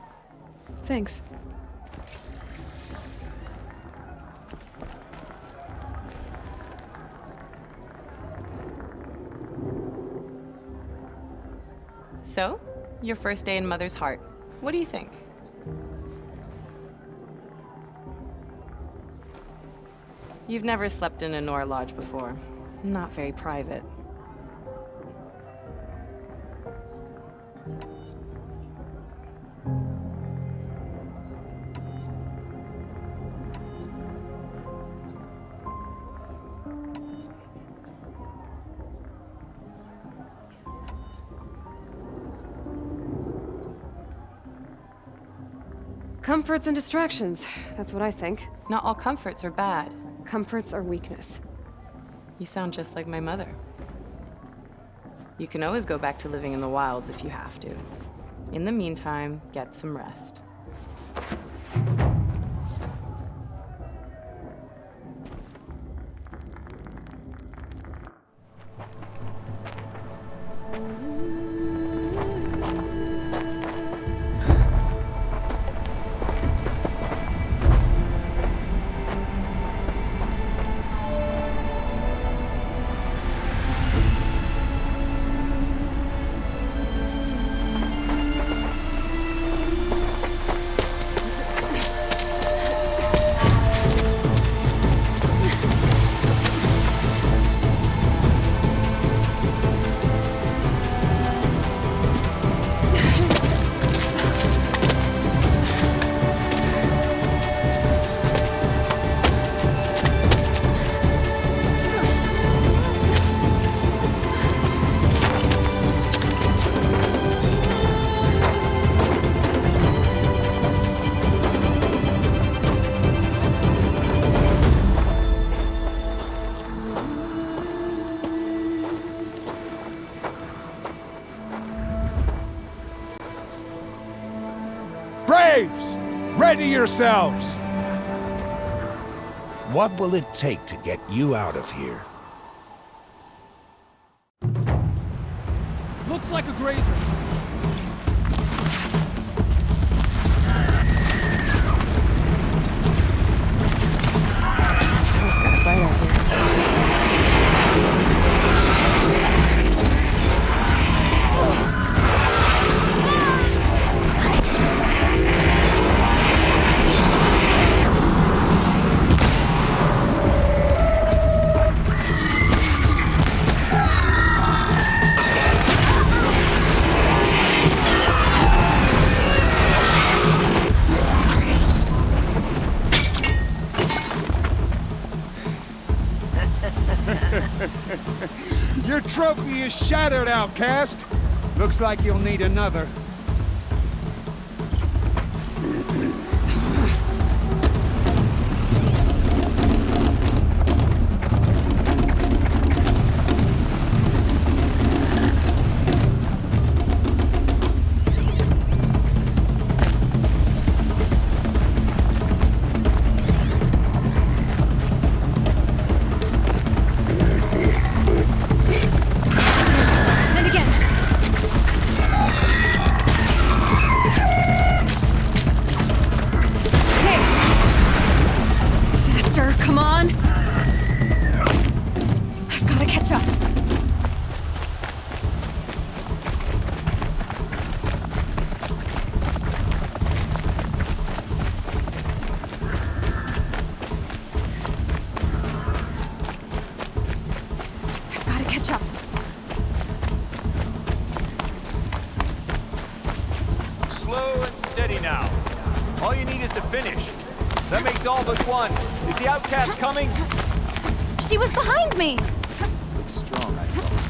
Thanks. So, your first day in Mother's heart. What do you think? You've never slept in a Nora lodge before. Not very private. Comforts and distractions. That's what I think. Not all comforts are bad. Comforts are weakness. You sound just like my mother. You can always go back to living in the wilds if you have to. In the meantime, get some rest. Braves! Ready yourselves! What will it take to get you out of here? Looks like a grazer. Someone's got a bite out here. Your trophy is shattered, outcast. Looks like you'll need another. And again. Hey! Faster, come on! I've gotta catch up. I've gotta catch up. Slow and steady now. All you need is to finish. That makes all but one. Is the outcast coming? She was behind me! Looks strong, I thought.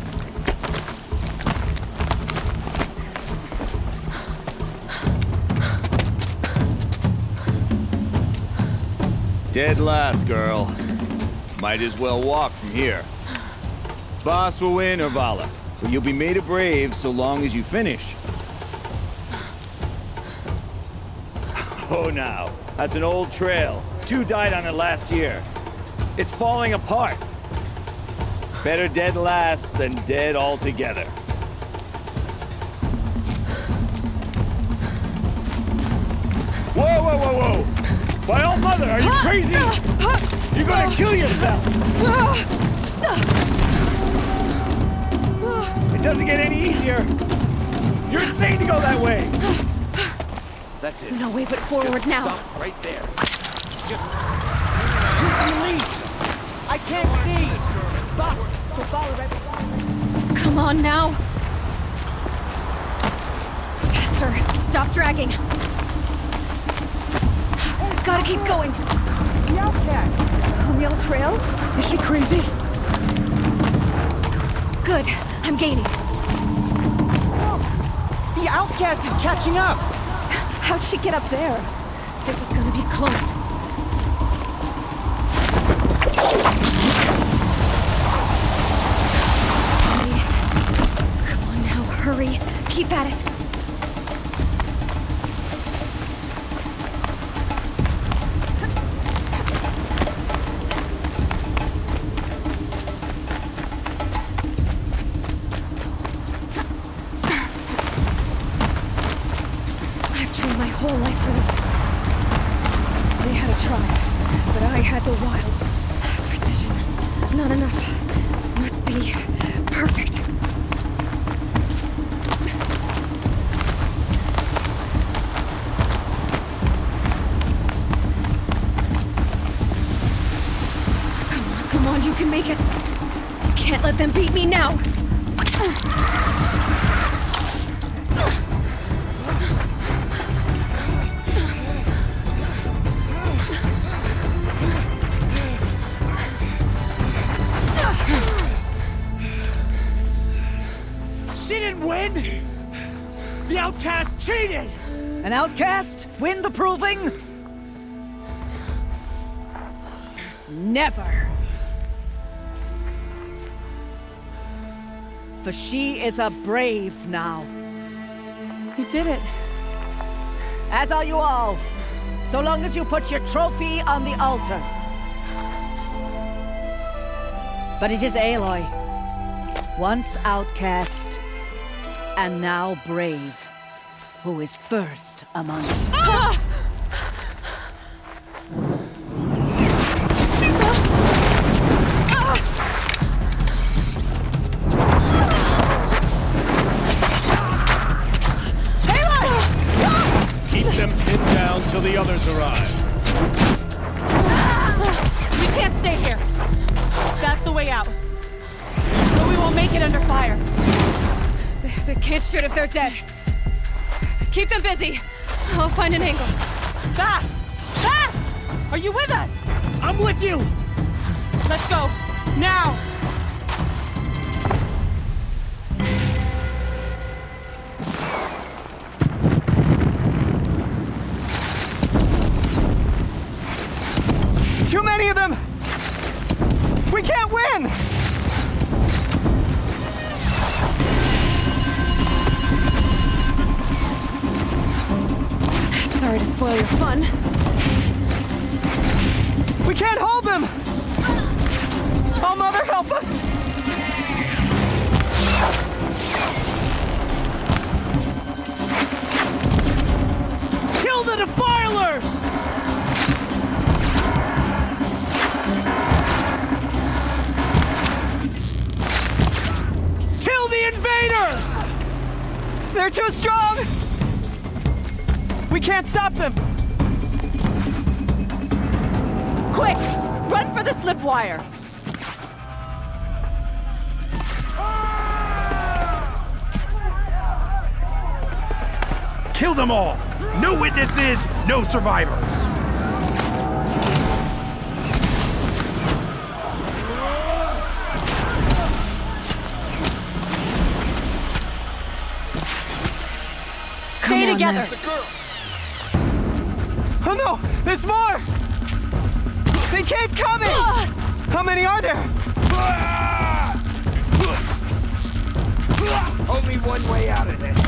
Dead last, girl. Might as well walk from here. Boss will win, Urvala, but you'll be made a brave so long as you finish. Oh, now. That's an old trail. 2 died on it last year. It's falling apart. Better dead last than dead altogether. Whoa, whoa, whoa, whoa! By all mother, are you crazy? You're gonna kill yourself! It doesn't get any easier. You're insane to go that way. That's it. No way but forward Just now. Stop right there. Release! I can't see! Stop! So follow that. Come on now. Faster. Stop dragging. Gotta keep going. The outcast! On the old trail? Is she crazy? Good. I'm gaining. The outcast is catching up! How'd she get up there? This is gonna be close. Wait. Come on now, hurry. Keep at it. My whole life for this. They had a tribe, but I had the wilds. Precision. Not enough. Must be perfect. Come on, you can make it. Can't let them beat me now. Win? The outcast cheated! An outcast win the proving? Never. For she is a brave now. You did it. As are you all. So long as you put your trophy on the altar. But it is Aloy. Once outcast, And now Brave, who is first among us. Ah! Keep them pinned down till the others arrive. We can't stay here. That's the way out. But we won't make it under fire. They can't shoot if they're dead. Keep them busy. I'll find an angle. Fast! Fast! Are you with us? I'm with you! Let's go. Now! Too many of them! We can't win! Sorry to spoil your fun. We can't hold them! Oh, Mother, help us! Kill the defilers! Kill the invaders! They're too strong! We can't stop them! Quick! Run for the slip wire! Kill them all! No witnesses, no survivors! Stay together! Oh no! There's more! They keep coming! How many are there? Only one way out of this.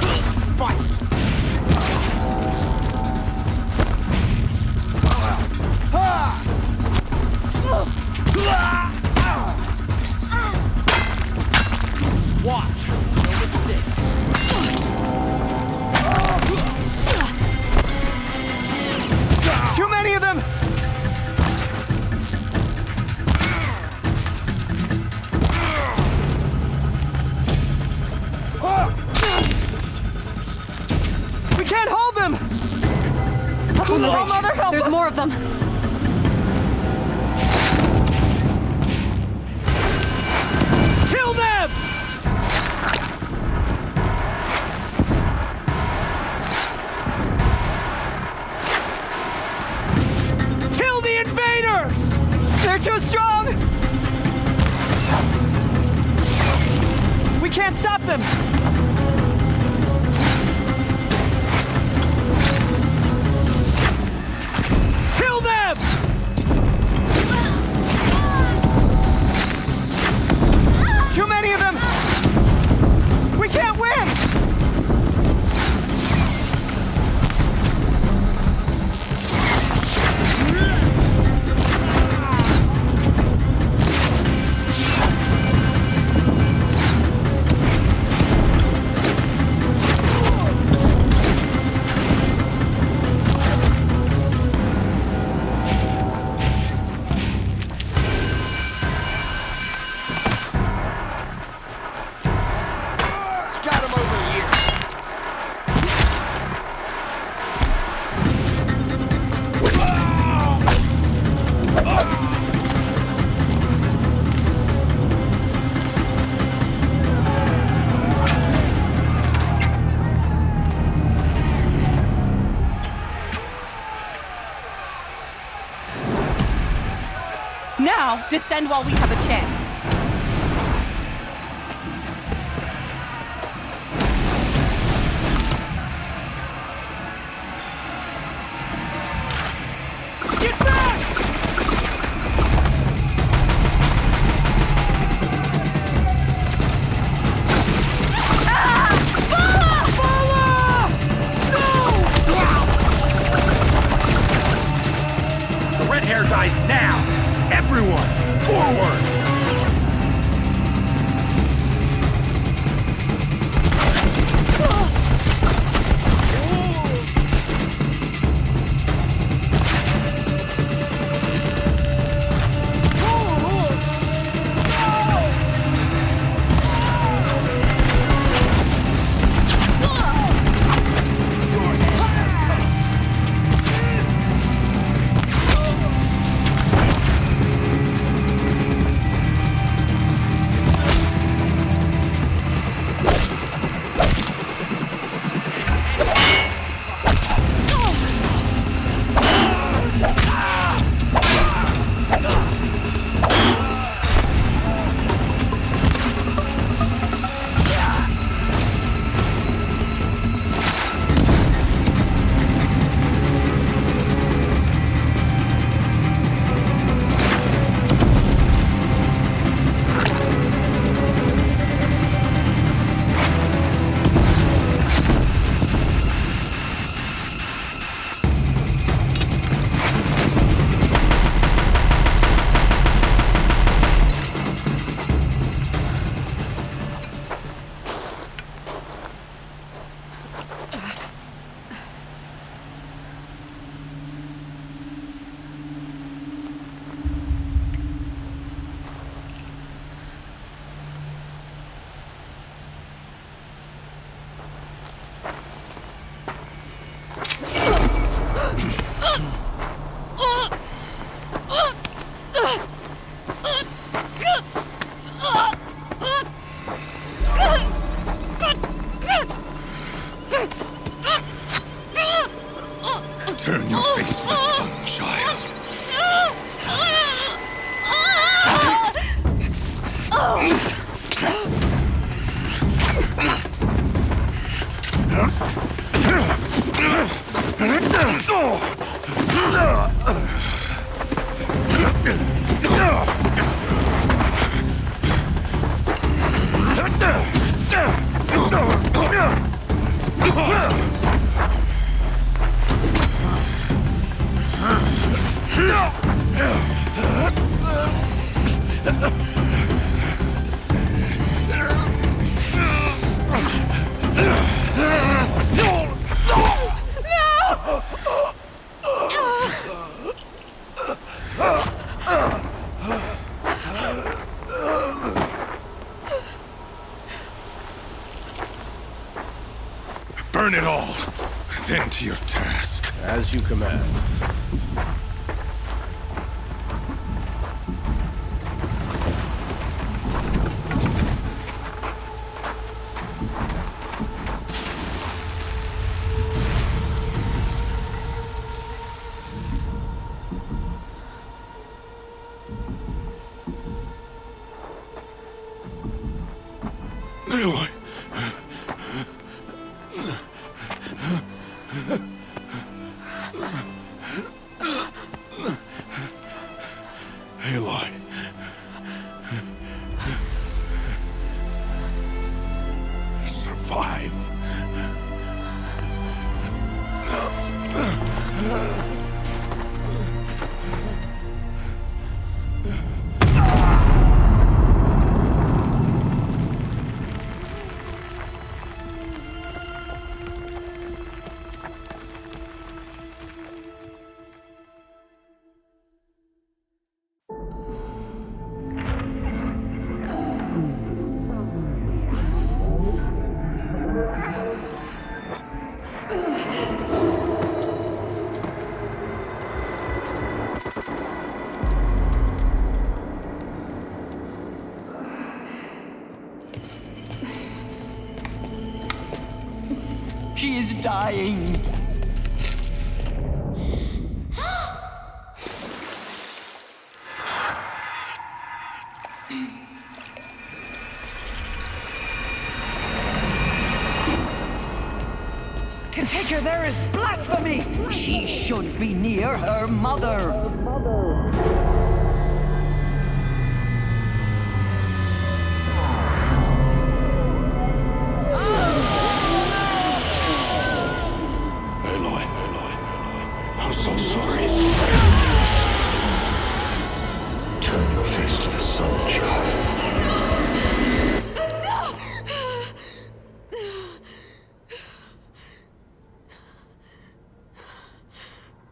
Fight! Watch! No mistake. Too many of them! We can't hold them! Up on the Oh, ridge. Mother, help There's us! more of them. Kill them! Kill the invaders! They're too strong! We can't stop them! Kill them! Too many of them! We can't win! Got him over here. Now, descend while we have a chance. Get back! The red hair dies now! Everyone, forward! Turn your face to the sun, child. Burn it all, then to your task. As you command. Aloy. Aloy. Survive. She is dying. To take her there is blasphemy. She should be near her mother. I'm so sorry. Turn your face to the sun, child.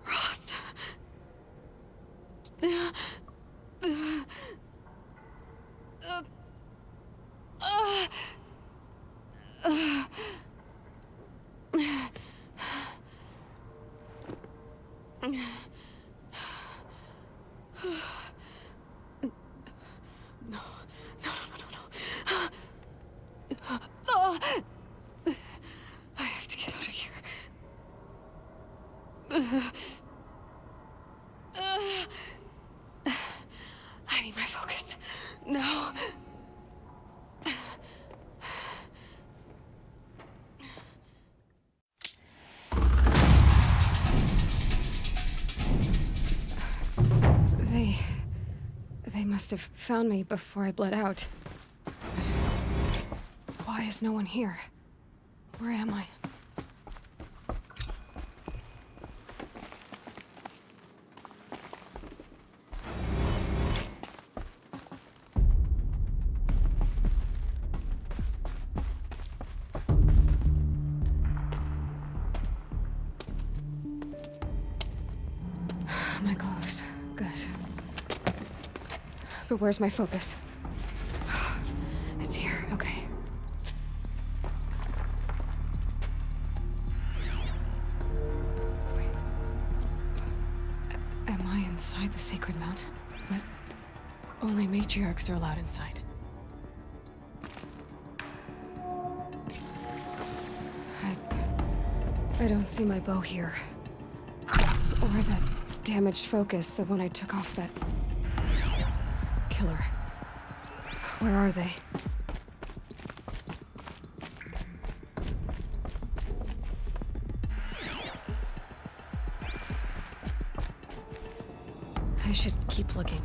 Rost. I have to get out of here. I need my focus. No. They must have found me before I bled out. Why is no one here? Where am I? My clothes. Good. But where's my focus? It's here. Okay. Am I inside the sacred mountain? But only matriarchs are allowed inside. I don't see my bow here. Or that damaged focus, the one I took off that killer. Where are they? I should keep looking.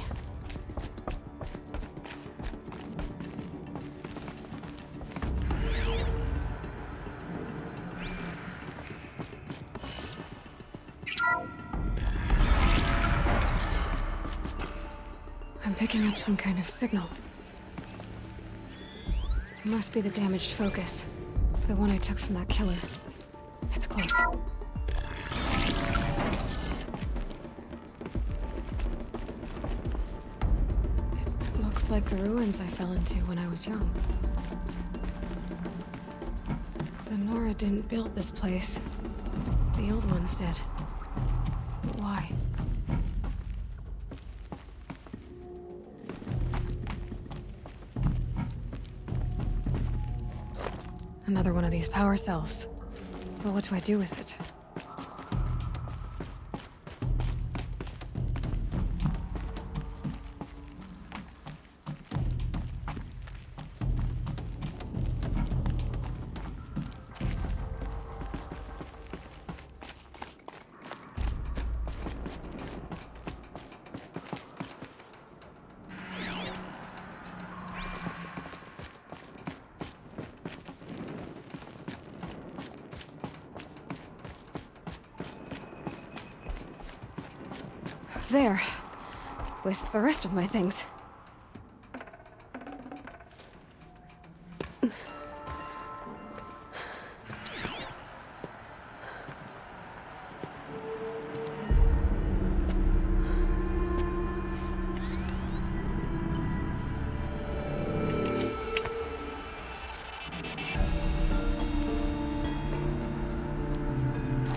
I'm picking up some kind of signal. It must be the damaged focus. The one I took from that killer. It's close. It looks like the ruins I fell into when I was young. The Nora didn't build this place. The old ones did. But why? Another one of these power cells. But what do I do with it? There. With the rest of my things.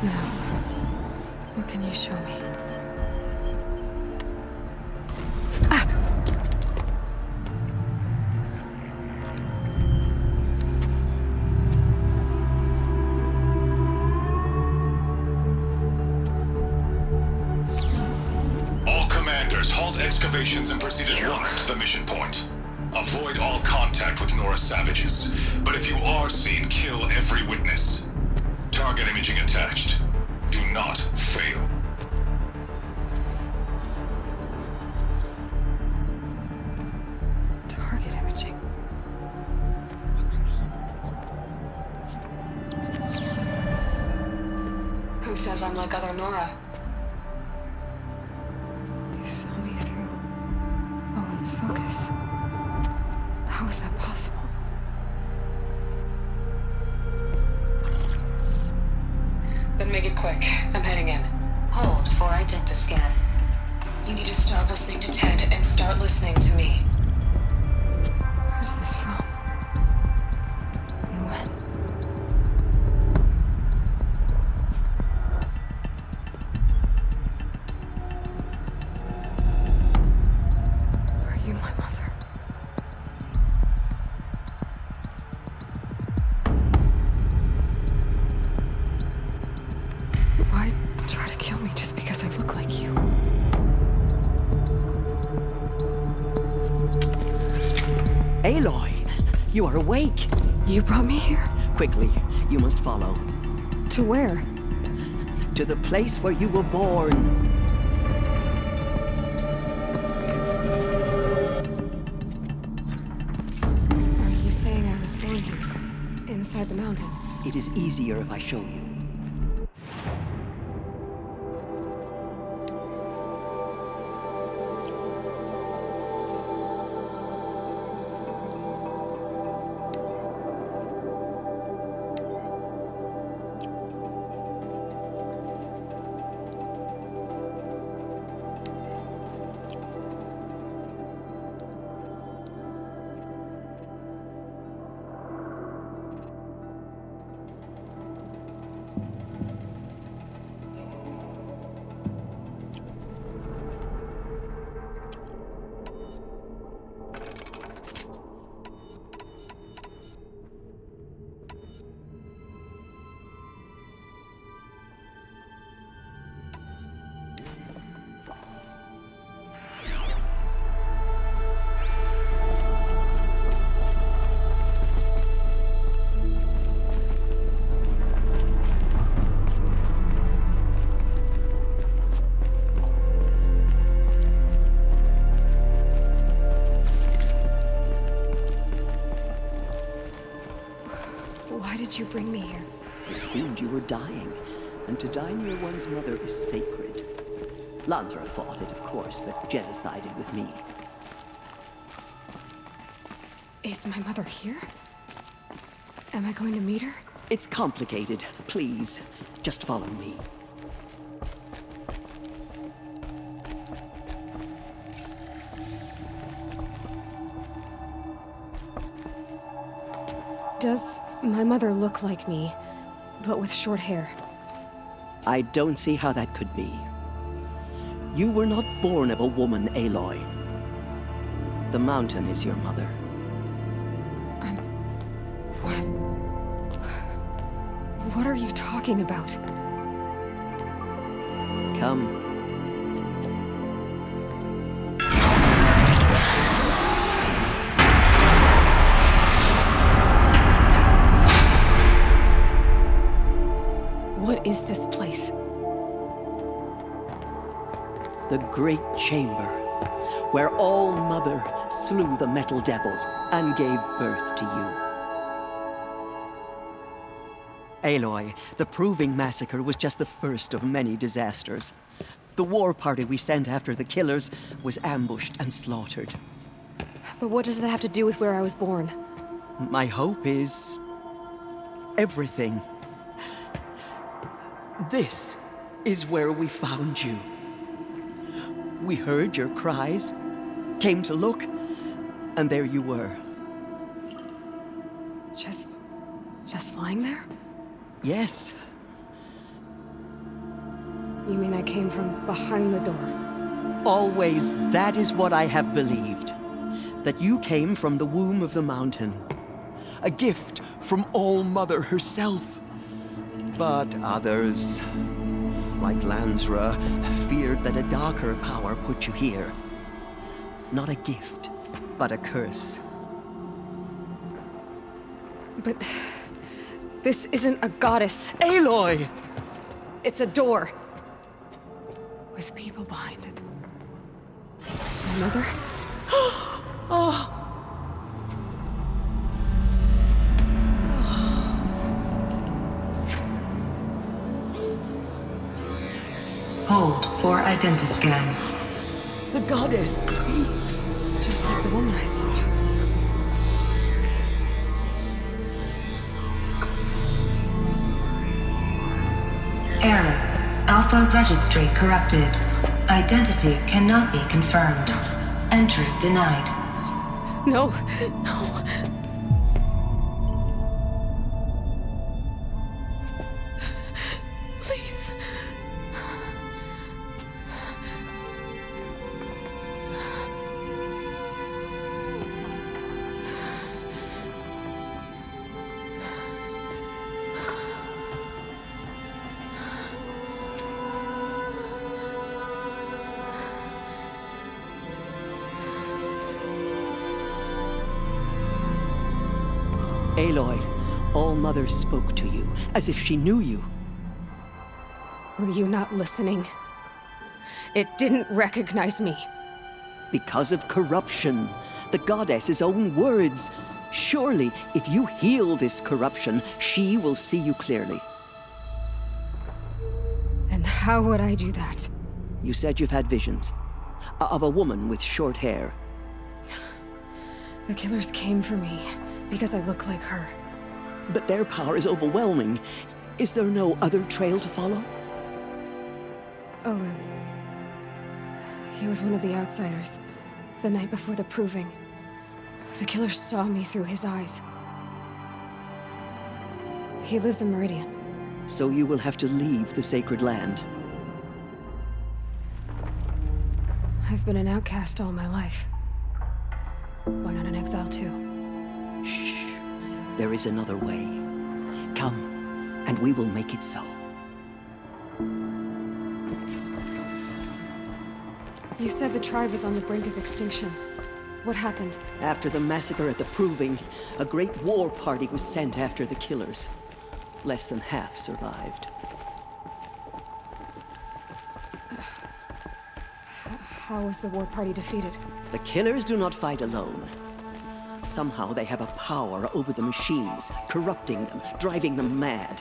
Now, what can you show me? Excavations and proceed at once to the mission point. Avoid all contact with Nora savages, but if you are seen, kill every witness. Target imaging attached. Do not fail. Target imaging. Who says I'm like other Nora? Focus. How is that possible? Then make it quick. I'm heading in. Hold for identiscan. You need to stop listening to Ted and start listening to me. Where's this from? And when? Aloy, you are awake. You brought me here? Quickly, you must follow. To where? To the place where you were born. Are you saying I was born here? Inside the mountain? It is easier if I show you. did you bring me here? It seemed you were dying, and to die near one's mother is sacred. Landra fought it, of course, but Jezza sided with me. Is my mother here? Am I going to meet her? It's complicated. Please, just follow me. Does my mother look like me, but with short hair? I don't see how that could be. You were not born of a woman, Aloy. The mountain is your mother. What are you talking about? Come. What is this place? The Great Chamber, where All Mother slew the Metal Devil and gave birth to you. Aloy, the Proving Massacre was just the first of many disasters. The war party we sent after the killers was ambushed and slaughtered. But what does that have to do with where I was born? My hope is... everything. This is where we found you. We heard your cries, came to look, and there you were. Just lying there? Yes. You mean I came from behind the door? Always, that is what I have believed. That you came from the womb of the mountain. A gift from All Mother herself. But others, like Lansra, feared that a darker power put you here. Not a gift, but a curse. But... this isn't a goddess. Aloy! It's a door. With people behind it. My mother? Oh! Hold for identiscan. The goddess speaks. Just like the woman I saw. Error. Alpha registry corrupted. Identity cannot be confirmed. Entry denied. No, no. Please. Aloy, All Mother spoke to you, as if she knew you. Were you not listening? It didn't recognize me. Because of corruption. The goddess's own words. Surely, if you heal this corruption, she will see you clearly. And how would I do that? You said you've had visions. Of a woman with short hair. The killers came for me. Because I look like her. But their power is overwhelming. Is there no other trail to follow? Oh, he was one of the outsiders. The night before the proving. The killer saw me through his eyes. He lives in Meridian. So you will have to leave the sacred land. I've been an outcast all my life. Why not an exile too? Shh. There is another way. Come, and we will make it so. You said the tribe was on the brink of extinction. What happened? After the massacre at the Proving, a great war party was sent after the killers. Less than half survived. How was the war party defeated? The killers do not fight alone. somehow they have a power over the machines, corrupting them, driving them mad.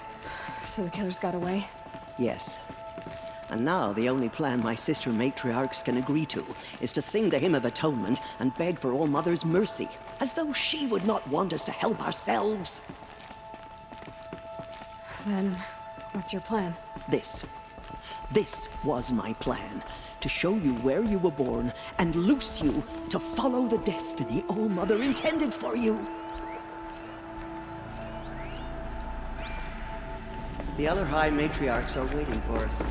So the killers got away? Yes. And now the only plan my sister matriarchs can agree to is to sing the Hymn of Atonement and beg for All Mother's mercy, as though she would not want us to help ourselves. Then, what's your plan? This was my plan. To show you where you were born and loose you to follow the destiny All Mother intended for you. The other High Matriarchs are waiting for us.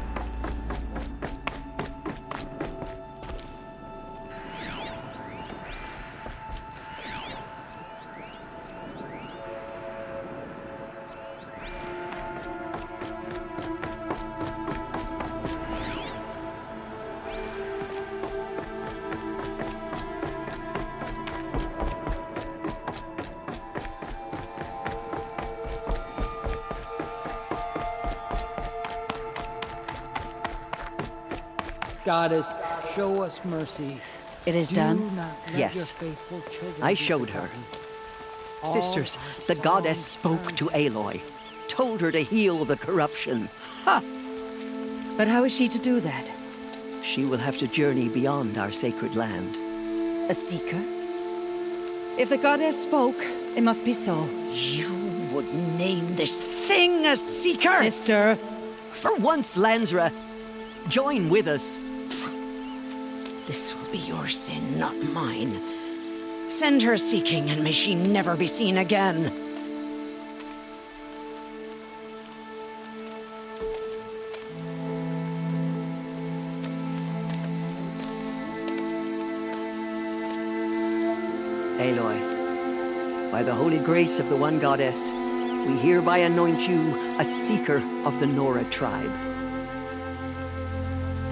Goddess, show us mercy. It is Do done? not let Yes. your faithful children I be showed her. forgotten. Sisters, the goddess spoke to Aloy, told her to heal the corruption. Ha! But how is she to do that? She will have to journey beyond our sacred land. A seeker? If the goddess spoke, it must be so. You would name this thing a seeker? Sister! For once, Lansra, join with us. This will be your sin, not mine. Send her seeking, and may she never be seen again. Aloy, by the holy grace of the one goddess, we hereby anoint you a seeker of the Nora tribe.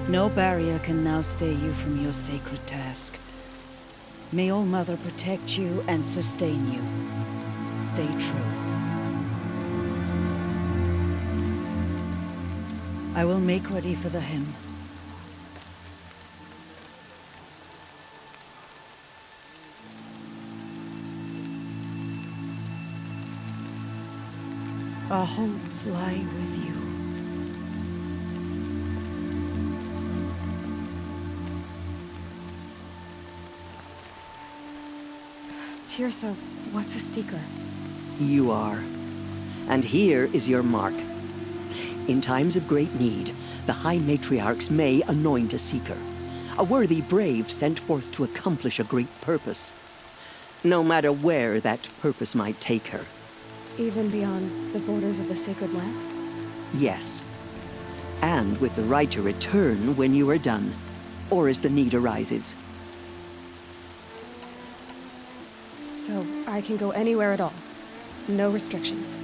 No barrier can now stay you from your sacred task. May All Mother protect you and sustain you. Stay true. I will make ready for the hymn. Our hopes lie with you. Tirsa, what's a seeker? You are. And here is your mark. In times of great need, the High Matriarchs may anoint a seeker, a worthy brave sent forth to accomplish a great purpose, no matter where that purpose might take her. Even beyond the borders of the sacred land? Yes. And with the right to return when you are done, or as the need arises. So I can go anywhere at all? No restrictions?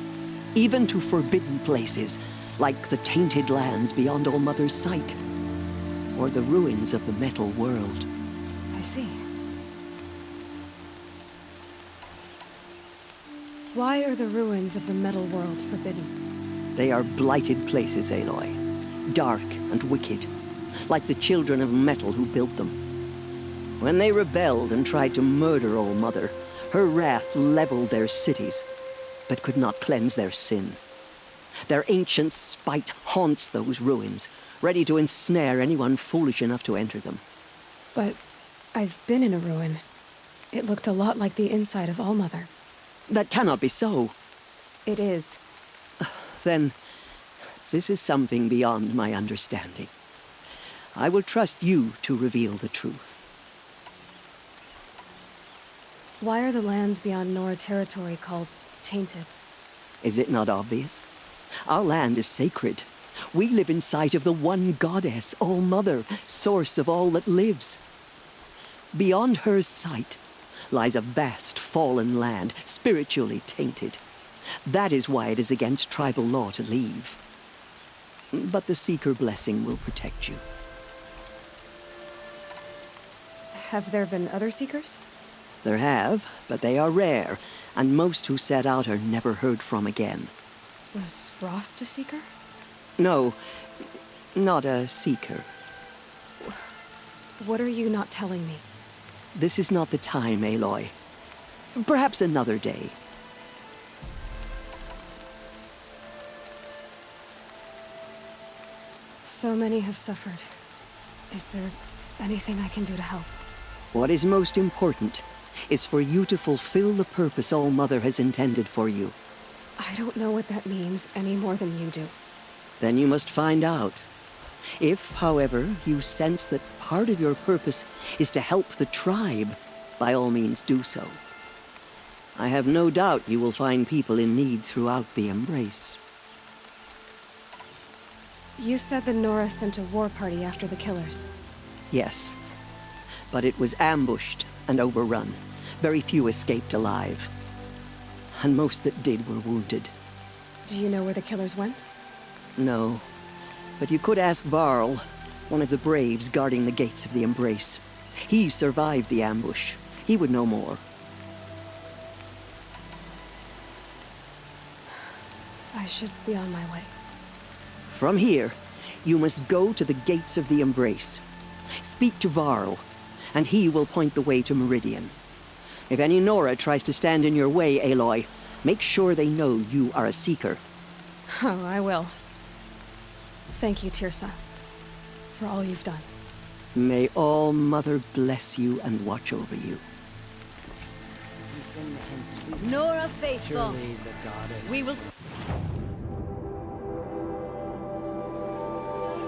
Even to forbidden places, like the tainted lands beyond All Mother's sight, or the ruins of the metal world. I see. Why are the ruins of the metal world forbidden? They are blighted places, Aloy. Dark and wicked, like the children of metal who built them. When they rebelled and tried to murder All Mother, her wrath leveled their cities, but could not cleanse their sin. Their ancient spite haunts those ruins, ready to ensnare anyone foolish enough to enter them. But I've been in a ruin. It looked a lot like the inside of All Mother. That cannot be so. It is. Then, this is something beyond my understanding. I will trust you to reveal the truth. Why are the lands beyond Nora territory called tainted? Is it not obvious? Our land is sacred. We live in sight of the one goddess, All Mother, source of all that lives. Beyond her sight lies a vast fallen land, spiritually tainted. That is why it is against tribal law to leave. But the Seeker blessing will protect you. Have there been other Seekers? There have, but they are rare, and most who set out are never heard from again. Was Rost a Seeker? No, not a Seeker. What are you not telling me? This is not the time, Aloy. Perhaps another day. So many have suffered. Is there anything I can do to help? What is most important is for you to fulfill the purpose All Mother has intended for you. I don't know what that means any more than you do. Then you must find out. If, however, you sense that part of your purpose is to help the tribe, by all means do so. I have no doubt you will find people in need throughout the Embrace. You said that Nora sent a war party after the killers. Yes. But it was ambushed and overrun. Very few escaped alive. And most that did were wounded. Do you know where the killers went? No. But you could ask Varl, one of the braves guarding the gates of the Embrace. He survived the ambush. He would know more. I should be on my way. From here, you must go to the gates of the Embrace. Speak to Varl, and he will point the way to Meridian. If any Nora tries to stand in your way, Aloy, make sure they know you are a Seeker. Oh, I will. Thank you, Tirsa, for all you've done. May All Mother bless you and watch over you. Nora Faithful. Surely the goddess. We will soon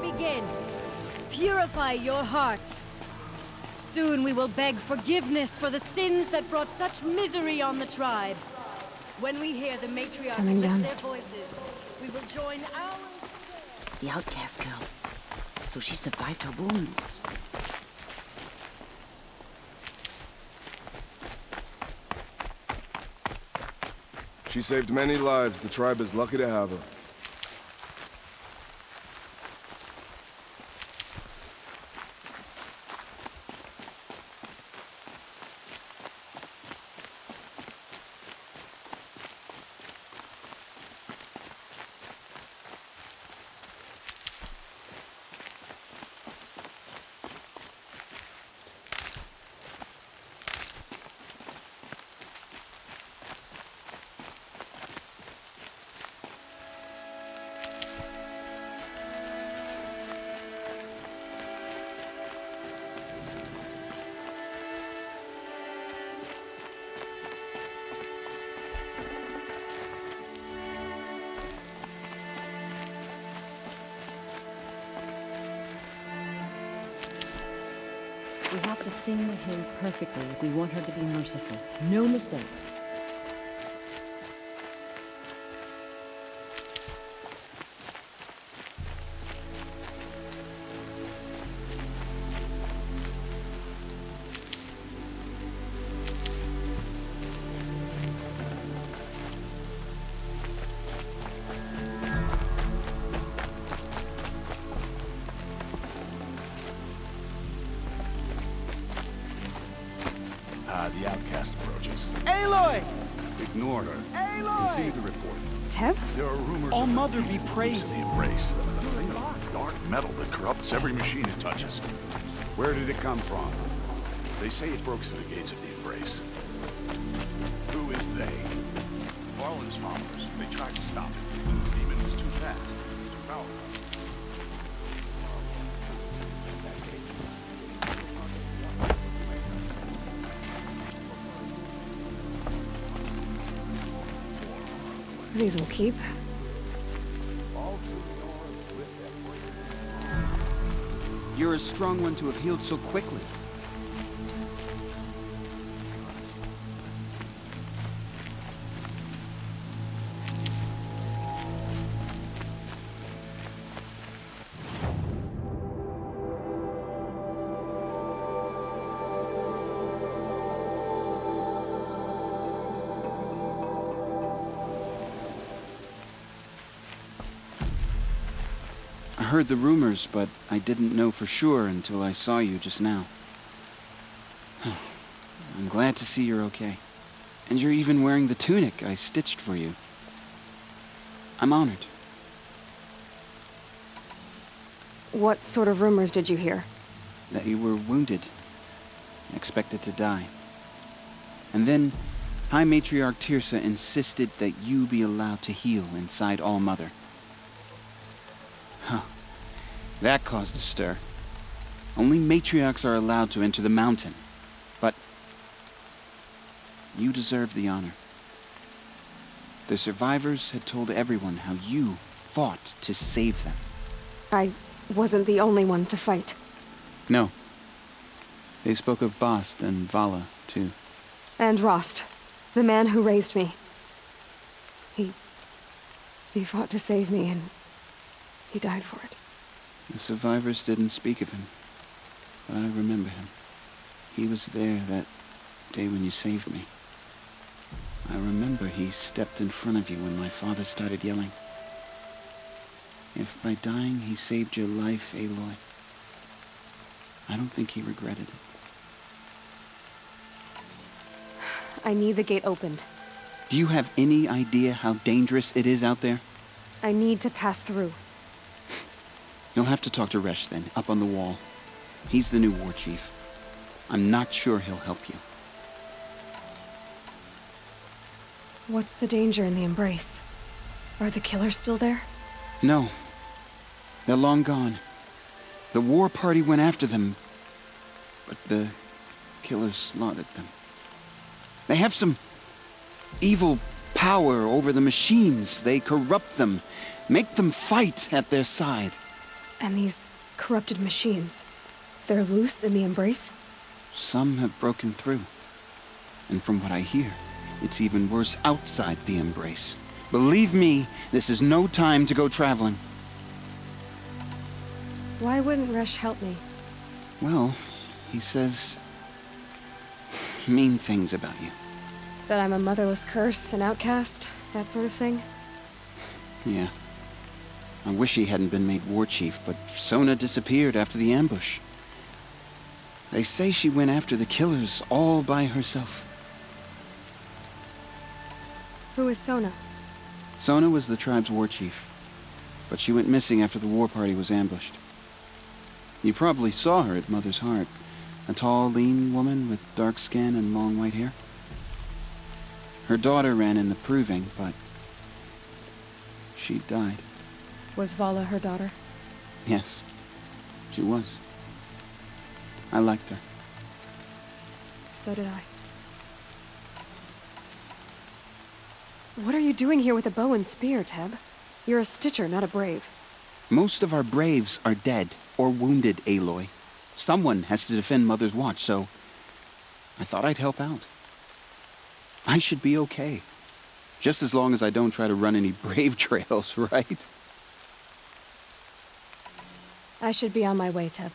begin. Purify your hearts. Soon we will beg forgiveness for the sins that brought such misery on the tribe. When we hear the matriarchs lift their voices, we will join our... The outcast girl. So she survived her wounds. She saved many lives. The tribe is lucky to have her. We have to sing the hymn perfectly if we want her to be merciful. No mistakes. The outcast approaches. Aloy! Ignore her. Aloy! Continue the report. Teb? There are rumors All of Mother be to praised. the Embrace. A thing of dark metal that corrupts every machine it touches. Where did it come from? They say it broke through the gates of the Embrace. Who is they? Marlin's followers. They tried to stop it. The demon was too fast. Too powerful. These will keep. You're a strong one to have healed so quickly. I heard the rumors, but I didn't know for sure until I saw you just now. I'm glad to see you're okay. And you're even wearing the tunic I stitched for you. I'm honored. What sort of rumors did you hear? That you were wounded. Expected to die. And then High Matriarch Tirsa insisted that you be allowed to heal inside All-Mother. Huh. That caused a stir. Only matriarchs are allowed to enter the mountain. But you deserve the honor. The survivors had told everyone how you fought to save them. I wasn't the only one to fight. No. They spoke of Bast and Vala, too. And Rost, the man who raised me. He fought to save me, and he died for it. The survivors didn't speak of him, but I remember him. He was there that day when you saved me. I remember he stepped in front of you when my father started yelling. If by dying he saved your life, Aloy, I don't think he regretted it. I need the gate opened. Do you have any idea how dangerous it is out there? I need to pass through. You'll have to talk to Resh then, up on the wall. He's the new war chief. I'm not sure he'll help you. What's the danger in the Embrace? Are the killers still there? No. They're long gone. The war party went after them, but the killers slaughtered them. They have some evil power over the machines. They corrupt them, make them fight at their side. And these corrupted machines, they're loose in the Embrace? Some have broken through. And from what I hear, it's even worse outside the Embrace. Believe me, this is no time to go traveling. Why wouldn't Resh help me? Well, he says mean things about you. That I'm a motherless curse, an outcast, that sort of thing? Yeah. I wish he hadn't been made war chief, but Sona disappeared after the ambush. They say she went after the killers all by herself. Who is Sona? Sona was the tribe's war chief, but she went missing after the war party was ambushed. You probably saw her at Mother's Heart. A tall, lean woman with dark skin and long white hair. Her daughter ran in the proving, but she died. Was Vala her daughter? Yes, she was. I liked her. So did I. What are you doing here with a bow and spear, Teb? You're a Stitcher, not a Brave. Most of our Braves are dead or wounded, Aloy. Someone has to defend Mother's Watch, so I thought I'd help out. I should be okay. Just as long as I don't try to run any Brave trails, right? I should be on my way, Teb.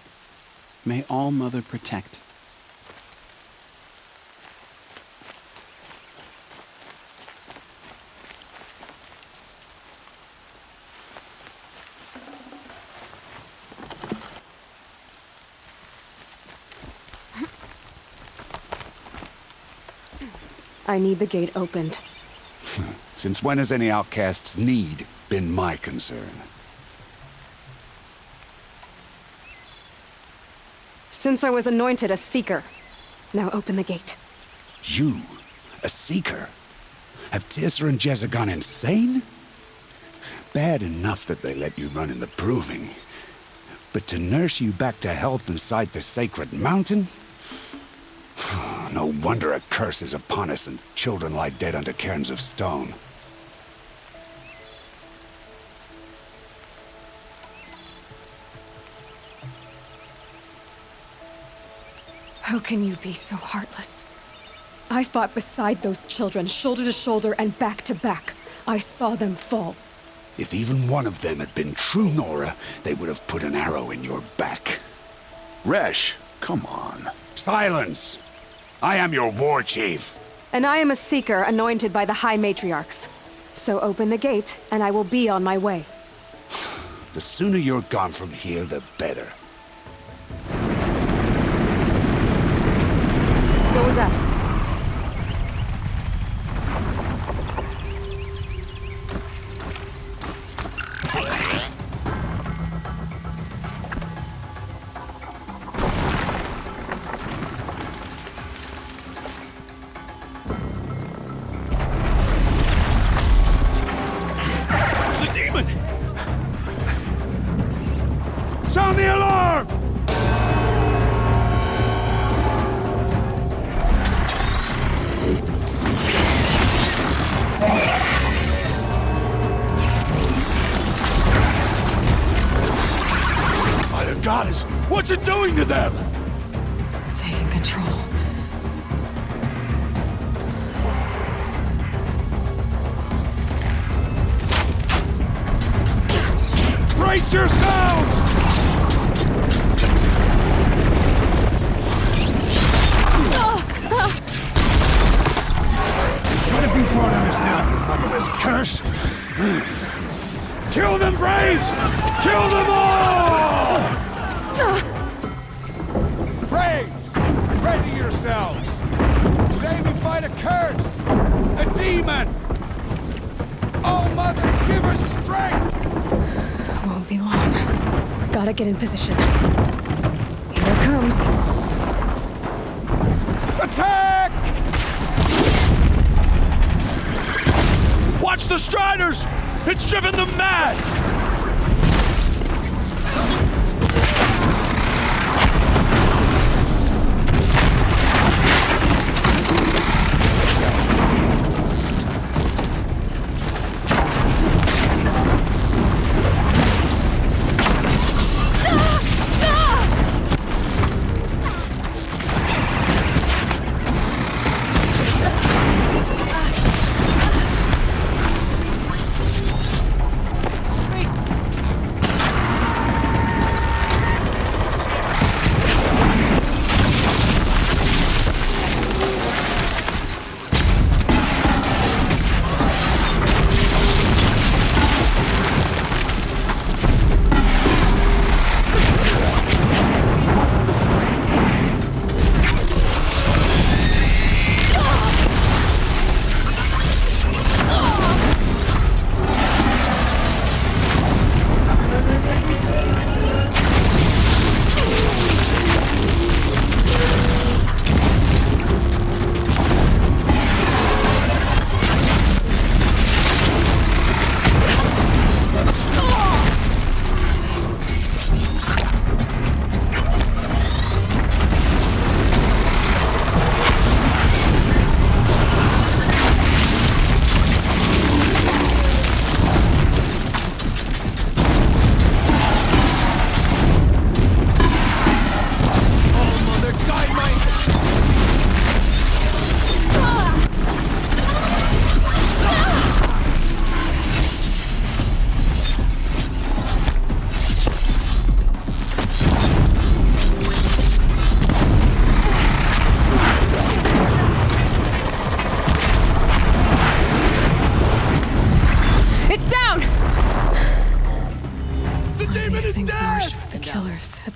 May All-Mother protect. I need the gate opened. Since when has any outcast's need been my concern? Since I was anointed a Seeker. Now open the gate. You? A Seeker? Have Tirsa and Jezza gone insane? Bad enough that they let you run in the proving. But to nurse you back to health inside the sacred mountain? No wonder a curse is upon us and children lie dead under cairns of stone. How can you be so heartless? I fought beside those children, shoulder to shoulder and back to back. I saw them fall. If even one of them had been true Nora, they would have put an arrow in your back. Resh, come on. Silence! I am your war chief. And I am a Seeker anointed by the High Matriarchs. So open the gate, and I will be on my way. The sooner you're gone from here, the better. What was that? goddess! What's it doing to them? Taking control. Brace yourselves! What have you brought on us now? This curse? Kill them, Braves! Kill them all! Braves, ready yourselves! Today we fight a curse! A demon! Oh, Mother, give us strength! Won't be long. Gotta get in position. Here it comes. Attack! Watch the Striders! It's driven them mad!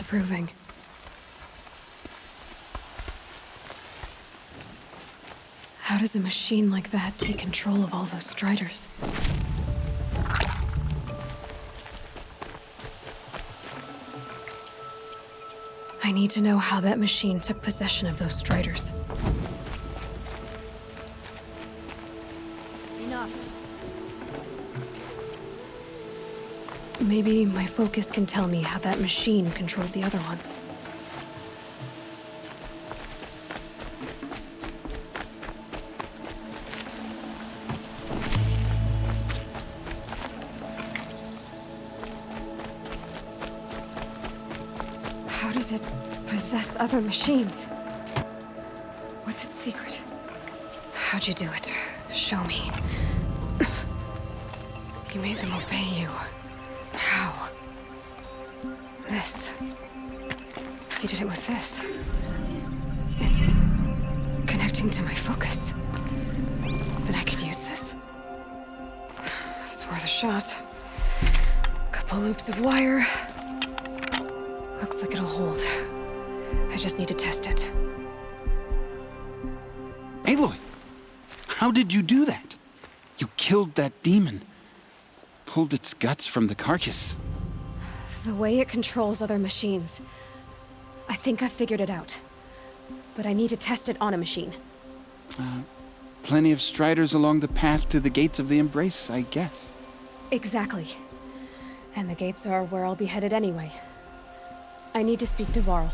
Proving. How does a machine like that take control of all those Striders? I need to know how that machine took possession of those Striders. Enough. Maybe my focus can tell me how that machine controlled the other ones. How does it possess other machines? What's its secret? How'd you do it? Show me. You made them obey you. How? This. You did it with this. It's connecting to my focus. Then I could use this. It's worth a shot. Couple loops of wire. Looks like it'll hold. I just need to test it. Aloy! How did you do that? You killed that demon. Pulled its guts from the carcass. The way it controls other machines. I think I figured it out. But I need to test it on a machine. Plenty of Striders along the path to the gates of the Embrace, I guess. Exactly. And the gates are where I'll be headed anyway. I need to speak to Varl.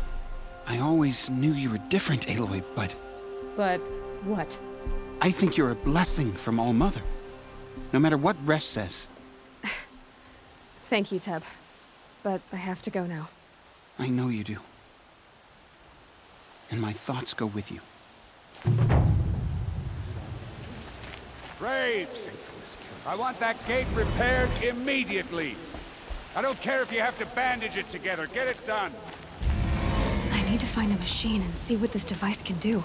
I always knew you were different, Aloy, but... But what? I think you're a blessing from All Mother. No matter what Resh says. Thank you, Teb. But I have to go now. I know you do. And my thoughts go with you. Graves! I want that gate repaired immediately. I don't care if you have to bandage it together. Get it done. I need to find a machine and see what this device can do.